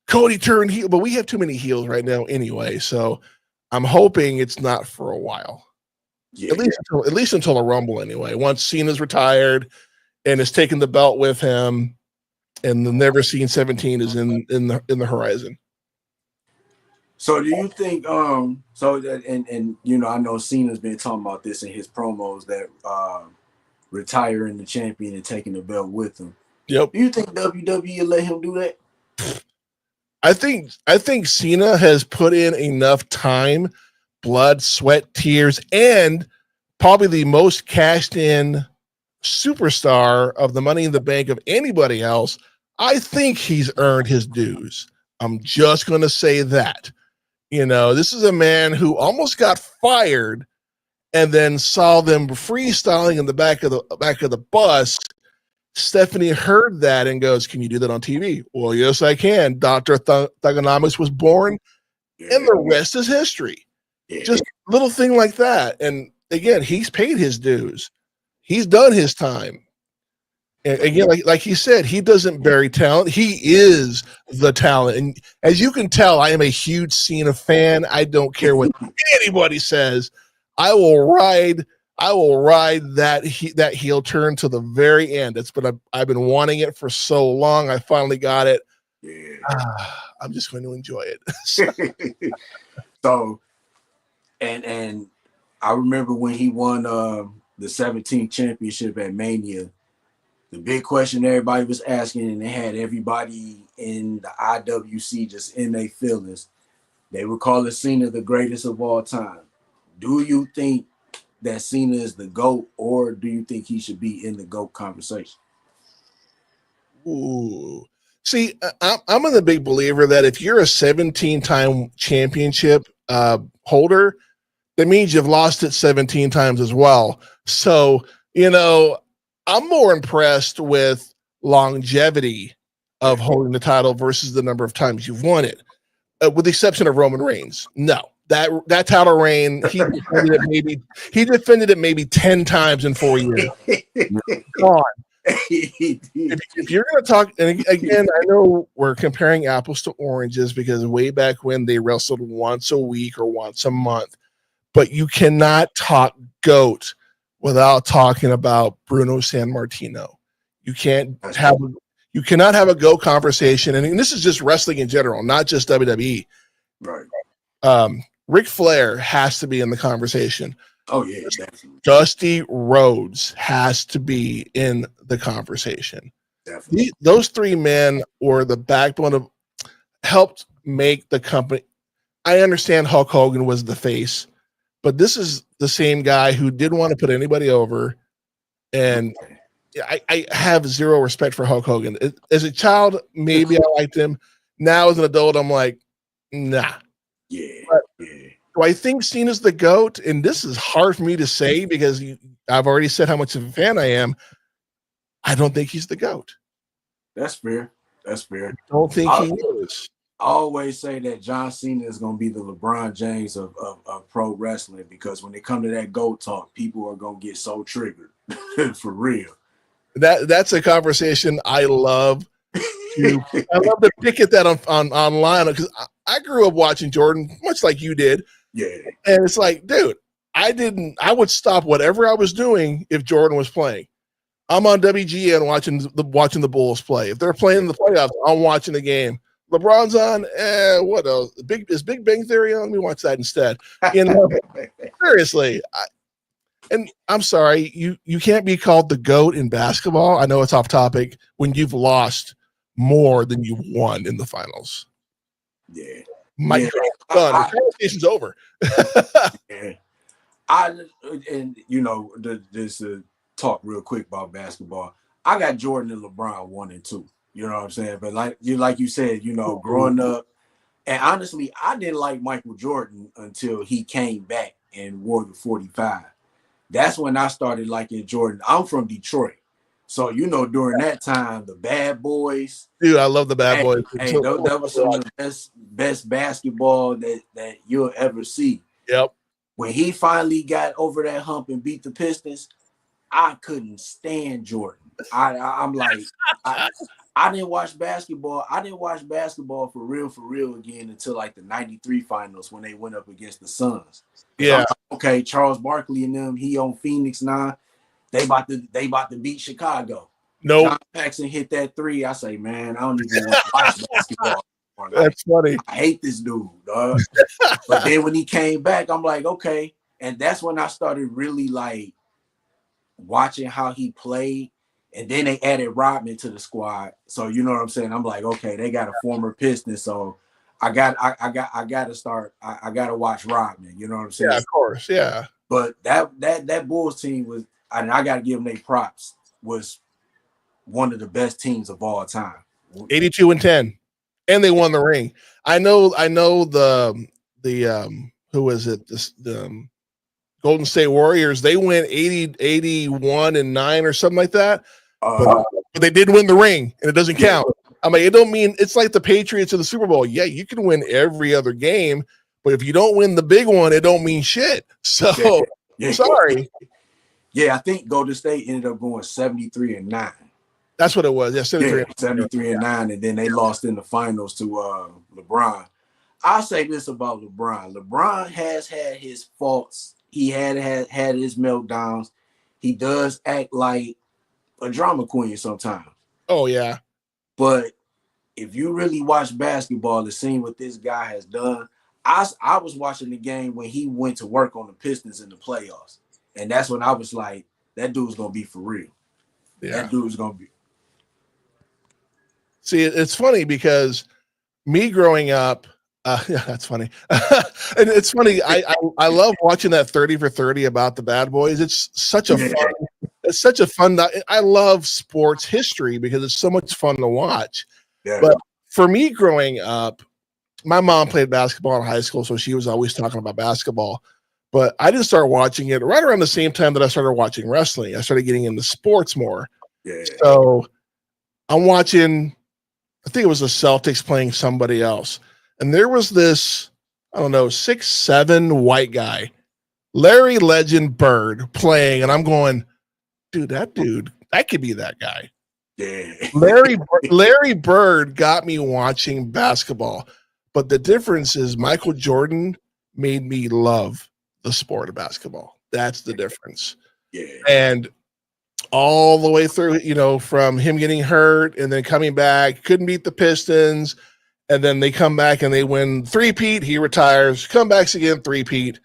Cody turned heel, but we have too many heels right now anyway. So I'm hoping it's not for a while. Yeah. At least until a Rumble anyway. Once Cena's retired and has taken the belt with him, and the Never Seen 17 is in the horizon. So do you think I know Cena's been talking about this in his promos, that retiring the champion and taking the belt with him. Yep. Do you think WWE will let him do that? I think Cena has put in enough time, blood, sweat, tears, and probably the most cashed in superstar of the Money in the Bank of anybody else. I think he's earned his dues. I'm just going to say that. This is a man who almost got fired and then saw them freestyling in the back of the bus. Stephanie heard that and goes, "Can you do that on TV?" Well, yes, I can. Dr. Thugonomics was born, and the rest is history. Just a little thing like that. And again, he's paid his dues. He's done his time. And again, like he said, he doesn't bury talent. He is the talent. And as you can tell, I am a huge Cena fan. I don't care what anybody says. I will ride that heel turn to the very end. I've been wanting it for so long. I finally got it. Yeah. I'm just going to enjoy it. So, and I remember when he won the 17th championship at Mania, the big question everybody was asking, and they had everybody in the IWC just in their feelings. They were calling Cena the greatest of all time. Do you think that Cena is the GOAT, or do you think he should be in the GOAT conversation? Ooh. See, I'm a big believer that if you're a 17-time championship, holder, that means you've lost it 17 times as well. So, I'm more impressed with longevity of holding the title versus the number of times you've won it, with the exception of Roman Reigns. No, that title reign, he defended it maybe 10 times in 4 years. Gone. If you're going to talk, and again, I know we're comparing apples to oranges because way back when they wrestled once a week or once a month, but you cannot talk GOAT without talking about Bruno Sammartino. You cannot have a GOAT conversation, and this is just wrestling in general, not just WWE. Right. Ric Flair has to be in the conversation. Oh yeah, definitely. Dusty Rhodes has to be in the conversation. Definitely. Those three men were the backbone of, helped make the company. I understand Hulk Hogan was the face, but this is the same guy who didn't want to put anybody over. And I have zero respect for Hulk Hogan. As a child, maybe I liked him. Now as an adult, I'm like, nah. Yeah. Do I think Cena's the GOAT? And this is hard for me to say because I've already said how much of a fan I am. I don't think he's the GOAT. That's fair. I don't think he is. I always say that John Cena is going to be the LeBron James of pro wrestling, because when they come to that GOAT talk, people are going to get so triggered. For real. That's a conversation I love. I love to pick at that on online, because I grew up watching Jordan, much like you did. Yeah. And it's like, dude, I would stop whatever I was doing if Jordan was playing. I'm on WGN watching the Bulls play. If they're playing in the playoffs, I'm watching the game. LeBron's on. What else? Is Big Bang Theory on? Let me watch that instead. Seriously. And I'm sorry, you can't be called the GOAT in basketball. I know it's off topic when you've lost more than you won in the finals. Yeah. The conversation's over. Yeah. Just to talk real quick about basketball, I got Jordan and LeBron 1 and 2. You know what I'm saying? But like you said, growing up, and honestly, I didn't like Michael Jordan until he came back and wore the 45. That's when I started liking Jordan. I'm from Detroit. So, during that time, the Bad Boys. Dude, I love the Bad Boys. That was some of the best basketball that you'll ever see. Yep. When he finally got over that hump and beat the Pistons, I couldn't stand Jordan. I'm like, I didn't watch basketball. I didn't watch basketball for real again until like the 93 finals when they went up against the Suns. Yeah. Like, okay, Charles Barkley and them, he on Phoenix now. They about to beat Chicago. Nope. John Paxson hit that 3. I say, man, I don't even want to watch basketball. That's funny. I hate this dude, dog. But then when he came back, I'm like, okay. And that's when I started really like watching how he played. And then they added Rodman to the squad. So you know what I'm saying? I'm like, okay, they got a former Piston. So I got to watch Rodman. You know what I'm saying? Yeah, of course. Yeah. But that Bulls team was, and I got to give them their props, was one of the best teams of all time. 82-10. And they won the ring. I know the who is it? The Golden State Warriors, they went 81-9 or something like that. But they did win the ring, and it doesn't count. I mean, it don't mean it's like the Patriots in the Super Bowl. Yeah, you can win every other game, but if you don't win the big one, it don't mean shit. So sorry. Yeah, I think Golden State ended up going 73-9. That's what it was. Yeah, 73-9, and then they lost in the finals to LeBron. I'll say this about LeBron. LeBron has had his faults. He had his meltdowns. He does act like a drama queen sometimes. Oh, yeah. But if you really watch basketball and seen what this guy has done, I was watching the game when he went to work on the Pistons in the playoffs. And that's when I was like, that dude's going to be for real. Yeah. That dude's going to be. See, it's funny because me growing up, yeah, that's funny. And it's funny. I love watching that 30 for 30 about the Bad Boys. It's such a fun. I love sports history because it's so much fun to watch. Yeah. But for me growing up, my mom played basketball in high school, so she was always talking about basketball. But I didn't start watching it right around the same time that I started watching wrestling. I started getting into sports more. Yeah. So I'm watching, I think it was the Celtics playing somebody else. And there was this, I don't know, 6'7" white guy, Larry Legend Bird, playing. And I'm going, dude, that could be that guy. Yeah. Larry Bird got me watching basketball. But the difference is Michael Jordan made me love the sport of basketball. That's the difference. Yeah. And all the way through, from him getting hurt and then coming back, couldn't beat the Pistons. And then they come back and they win three-peat. He retires, come back again, three-peat.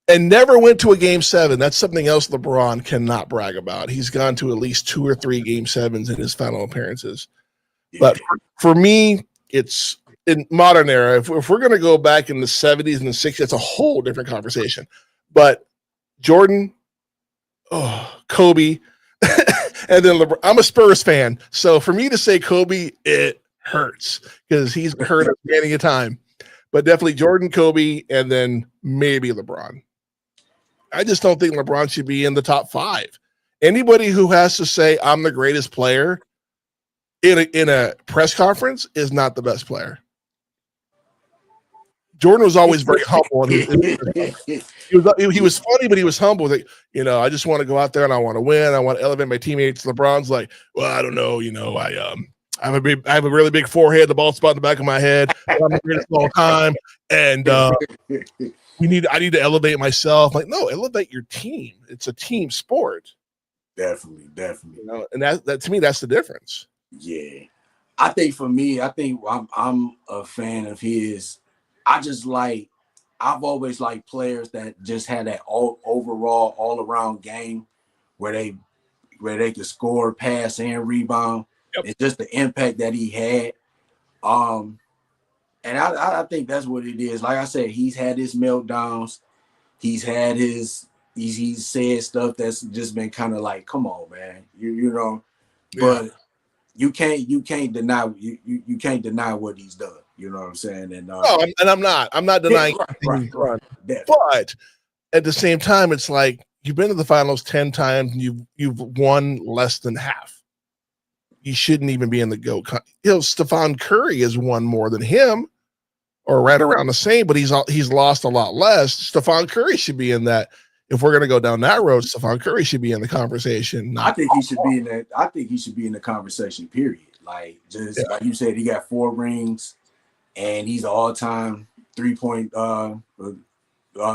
And never went to a game 7. That's something else LeBron cannot brag about. He's gone to at least 2 or 3 game 7s in his final appearances. Yeah. But for me, it's in modern era. If we're going to go back in the 70s and the 60s, it's a whole different conversation. But Jordan, Kobe, and then LeBron. I'm a Spurs fan. So for me to say Kobe, it hurts because he's hurt at the beginning of time. But definitely Jordan, Kobe, and then maybe LeBron. I just don't think LeBron should be in the top 5. Anybody who has to say I'm the greatest player in a press conference is not the best player. Jordan was always very humble. And he was funny, but he was humble. Like, I just want to go out there and I want to win. I want to elevate my teammates. LeBron's like, well, I don't know. I have a really big forehead, the bald spot in the back of my head. I'm the greatest of all time, and I need to elevate myself. Like, no, elevate your team. It's a team sport. Definitely. And that to me, that's the difference. Yeah, I think for me, I'm a fan of his. I've always liked players that just had that overall all around game where they could score, pass, and rebound. Yep. And just the impact that he had. And I think that's what it is. Like I said, he's had his meltdowns. He's said stuff that's just been kind of like, come on, man. Yeah. But you can't deny you can't deny what he's done. You know what I'm saying? And I'm not denying right. But at the same time, it's like you've been to the finals 10 times and you've won less than half. You shouldn't even be in the GOAT. Stephon Curry has won more than him, or right around the same, but he's lost a lot less. Stephon Curry should be in that. If we're going to go down that road, Stephon Curry should be in the conversation. I think he should be in that. I think he should be in the conversation. Period. Like like you said, he got 4 rings, and he's an all-time 3-point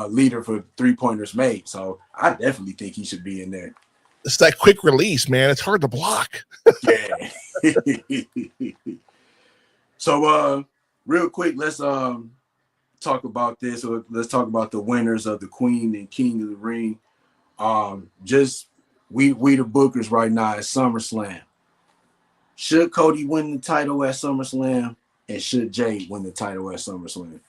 leader for 3-pointers made. So I definitely think he should be in there. It's that quick release, man. It's hard to block. Yeah. So real quick, let's talk about this. Or let's talk about the winners of the Queen and King of the Ring. Just we the bookers right now at SummerSlam. Should Cody win the title at SummerSlam, and should Jade win the title at SummerSlam?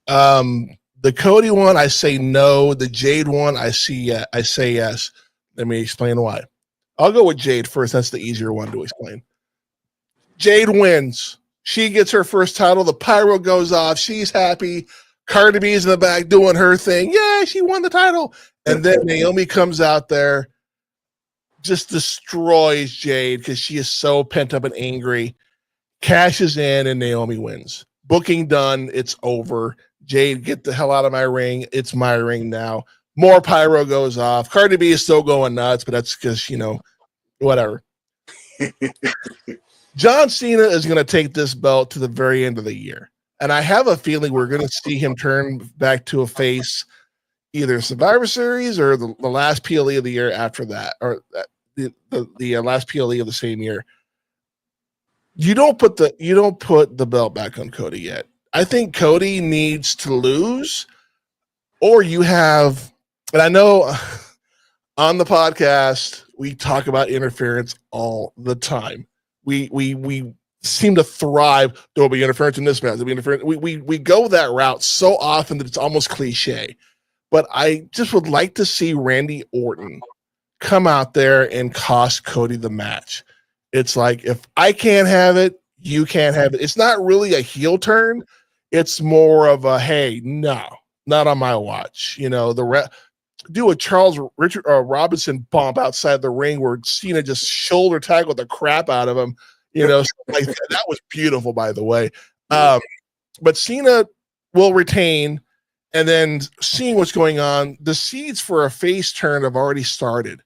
The Cody one, I say no. The Jade one, I say yes. Let me explain why. I'll go with Jade first. That's the easier one to explain. Jade wins. She gets her first title. The pyro goes off. She's happy. Cardi B's in the back doing her thing. Yeah, she won the title. And then Naomi comes out there, just destroys Jade because she is so pent up and angry. Cashes in, and Naomi wins. Booking done. It's over. Jade, get the hell out of my ring. It's my ring now. More pyro goes off. Cardi B is still going nuts, but that's because, whatever. John Cena is going to take this belt to the very end of the year. And I have a feeling we're going to see him turn back to a face either Survivor Series or the last PLE of the year after that, or the last PLE of the same year. You don't put the belt back on Cody yet. I think Cody needs to lose, or you have, and I know on the podcast we talk about interference all the time. We seem to thrive. There'll be interference in this match. There'll be interference. We go that route so often that it's almost cliche. But I just would like to see Randy Orton come out there and cost Cody the match. It's like, if I can't have it, You can't have it. It's not really a heel turn. It's more of a, hey, no, not on my watch. You know, do a Charles Richard Robinson bump outside the ring where Cena just shoulder tackled the crap out of him. You know, like that was beautiful, by the way. But Cena will retain, and then seeing what's going on, the seeds for a face turn have already started.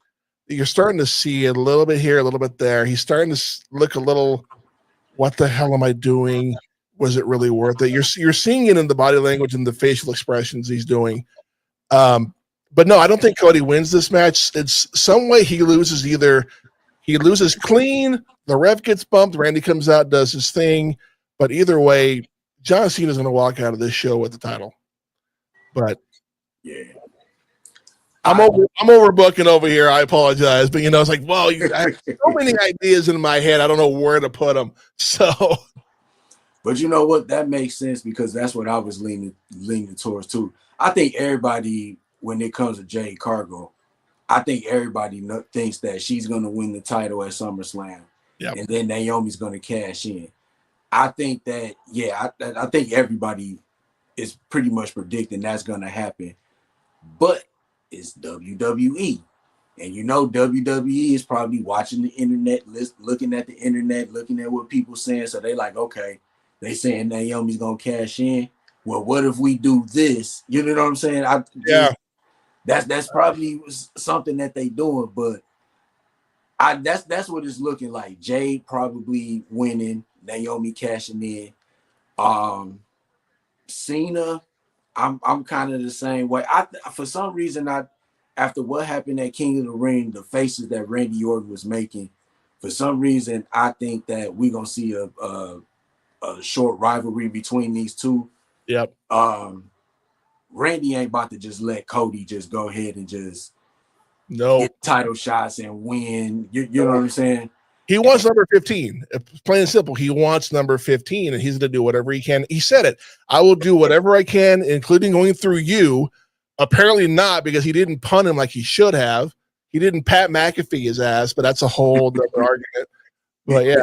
You're starting to see it a little bit here, a little bit there. He's starting to look a little, what the hell am I doing? Was it really worth it? You're seeing it in the body language and the facial expressions he's doing. But no, I don't think Cody wins this match. It's some way he loses. Either he loses clean, the ref gets bumped, Randy comes out, does his thing. But either way, John Cena's going to walk out of this show with the title. But yeah, I'm overbooking over here. I apologize, but you know, it's like, well, I have so many ideas in my head. I don't know where to put them. So, but you know what? That makes sense because that's what I was leaning towards too. I think everybody, when it comes to Jade Cargill, I think everybody thinks that she's going to win the title at SummerSlam, and then Naomi's going to cash in. I think that, I think everybody is pretty much predicting that's going to happen. But it's WWE. And you know WWE is probably watching the internet, looking at the internet, looking at what people saying. So they like, okay, they saying Naomi's going to cash in. Well, what if we do this? You know what I'm saying? That's probably something that they doing. But that's what it's looking like. Jade probably winning, Naomi cashing in. Cena, I'm kind of the same way. For some reason, after what happened at King of the Ring, the faces that Randy Orton was making, for some reason, I think that we're gonna see a short rivalry between these two. Yep. Randy ain't about to just let Cody just go ahead and just get title shots and win. You know what I'm saying? He wants number 15. Plain and simple, he wants number 15, and he's going to do whatever he can. He said it. I will do whatever I can, including going through you. Apparently not, because he didn't punt him like he should have. He didn't Pat McAfee his ass, but that's a whole other argument. But yeah.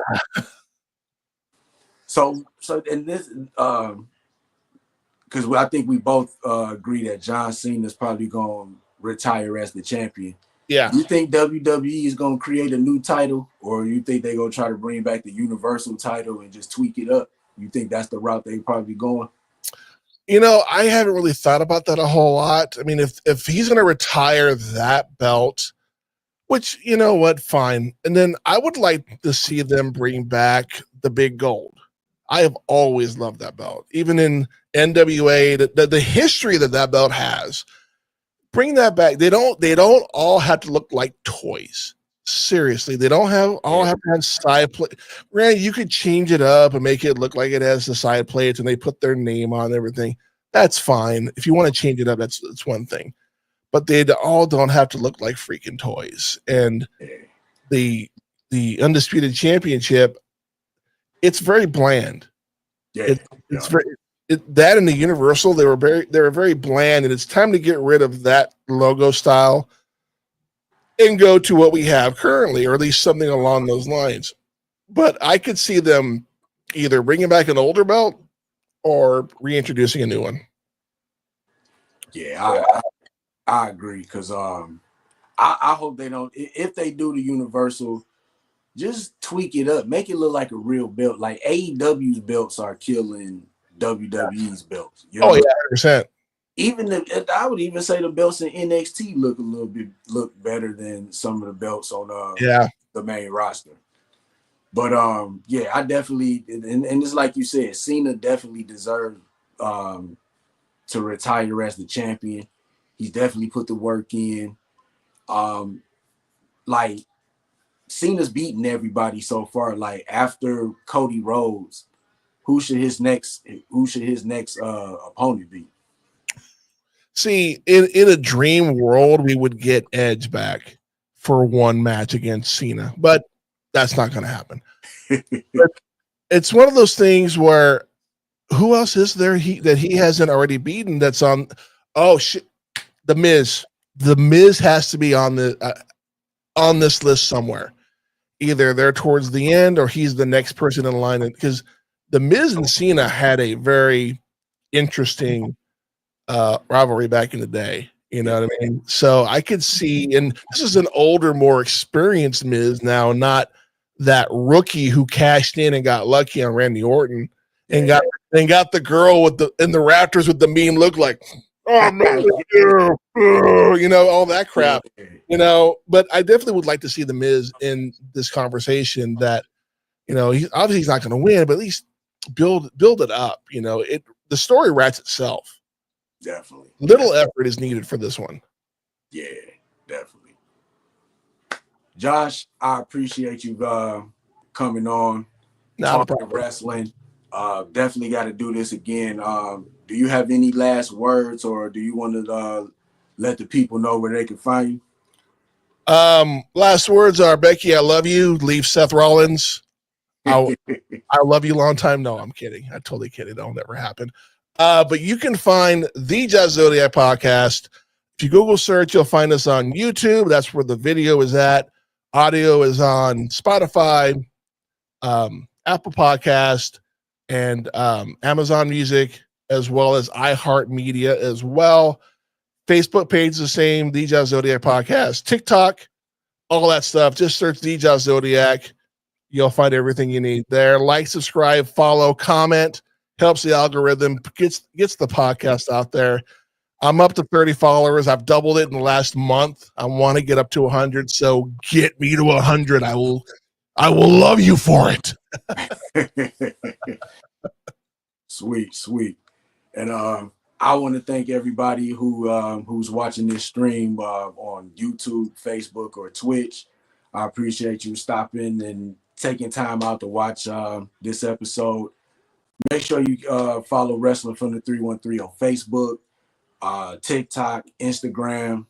So and this, because I think we both agree that John Cena is probably going to retire as the champion. Yeah. You think WWE is going to create a new title, or you think they're going to try to bring back the Universal title and just tweak it up? You think that's the route they're probably going? You know, I haven't really thought about that a whole lot. I mean, if he's going to retire that belt, which, you know what, fine. And then I would like to see them bring back the big gold. I have always loved that belt. Even in NWA, the history that belt has. Bring that back. They don't all have to look like toys. Seriously, they don't have to have side plate. Randy, you could change it up and make it look like it has the side plates and they put their name on everything. That's fine. If you want to change it up, that's one thing. But they all don't have to look like freaking toys. And the Undisputed Championship, it's very bland. It's very. That and the Universal, they were very bland, and it's time to get rid of that logo style and go to what we have currently, or at least something along those lines. But I could see them either bringing back an older belt or reintroducing a new one. Yeah, I agree, because I hope they don't. If they do the Universal, just tweak it up, make it look like a real belt. Like AEW's belts are killing WWE's belts. You know? 100%. Even I would even say the belts in NXT look better than some of the belts on the main roster. But I definitely, and it's like you said, Cena definitely deserved to retire as the champion. He's definitely put the work in. Like Cena's beaten everybody so far. Like after Cody Rhodes, who should his next opponent be? See, in a dream world, we would get Edge back for one match against Cena, but that's not going to happen. But it's one of those things where who else is there that he hasn't already beaten that's on? Oh shit, The Miz. The Miz has to be on this list somewhere. either they're towards the end or he's the next person in line. Because the Miz and Cena had a very interesting rivalry back in the day. You know what I mean? So I could see, and this is an older, more experienced Miz now, not that rookie who cashed in and got lucky on Randy Orton and got the girl with the in the Raptors with the meme look like, oh man, you know, all that crap. You know, but I definitely would like to see the Miz in this conversation. That, you know, he's obviously not going to win, but at least build it up. You know, the story writes itself. Definitely. Little effort is needed for this one. Yeah, definitely. Josh, I appreciate you coming on, talking wrestling. Definitely got to do this again. Do you have any last words, or do you want to let the people know where they can find you? Last words are, Becky, I love you. Leave Seth Rollins. I love you long time. No, I'm kidding. I'm totally kidding. That'll never happen. But you can find the Josh Zodiac Podcast. If you Google search, you'll find us on YouTube. That's where the video is at. Audio is on Spotify, Apple Podcast, and Amazon Music, as well as iHeartMedia as well. Facebook page is the same, the Josh Zodiac Podcast. TikTok, all that stuff. Just search the Josh Zodiac. You'll find everything you need there. Like, subscribe, follow, comment. Helps the algorithm, gets the podcast out there. I'm up to 30 followers. I've doubled it in the last month. I want to get up to 100. So get me to 100. I will love you for it. Sweet. And I want to thank everybody who's watching this stream on YouTube, Facebook, or Twitch. I appreciate you stopping and taking time out to watch this episode. Make sure you follow Wrestling from the 313 on Facebook, TikTok, Instagram.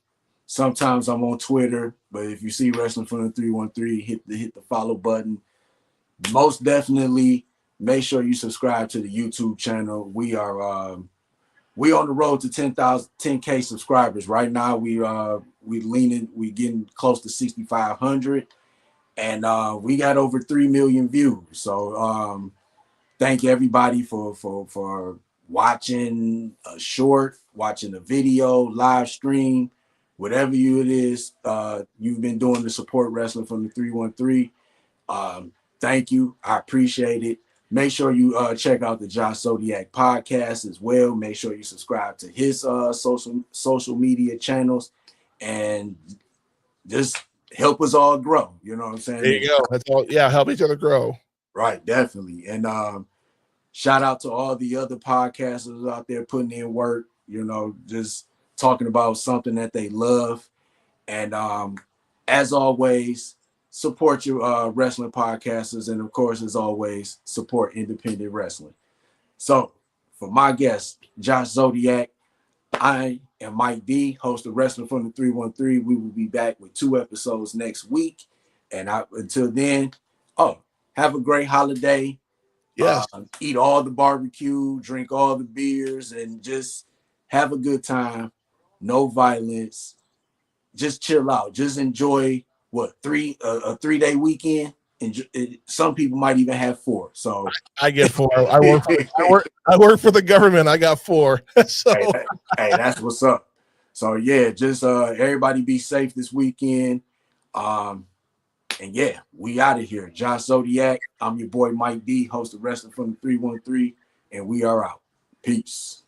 Sometimes I'm on Twitter, but if you see Wrestling from the 313, hit the follow button. Most definitely, make sure you subscribe to the YouTube channel. We are on the road to 10K subscribers. Right now, we're getting close to 6,500, and we got over 3 million views. So thank everybody for watching a short, watching a video, live stream, whatever it is you've been doing to support Wrestling from the 313. Thank you. I appreciate it. Make sure you check out the Josh Zodiac Podcast as well. Make sure you subscribe to his social media channels, and just help us all grow. You know what I'm saying? There you go. That's all. Yeah, help each other grow. Right, definitely. And shout out to all the other podcasters out there putting in work, you know, just talking about something that they love. And as always, support your wrestling podcasters. And of course, as always, support independent wrestling. So for my guest, Josh Zodiac, I am Mike D, host of Wrestling from the 313. We will be back with 2 episodes next week. And until then, have a great holiday. Yes. Eat all the barbecue, drink all the beers, and just have a good time. No violence. Just chill out. Just enjoy a 3-day weekend. And some people might even have 4. So I get 4. I work for the government. I got 4. So hey, that's what's up. So yeah, just everybody be safe this weekend. And yeah, we out of here. Josh Zodiac. I'm your boy Mike D, host of Wrestling from the 313, and we are out. Peace.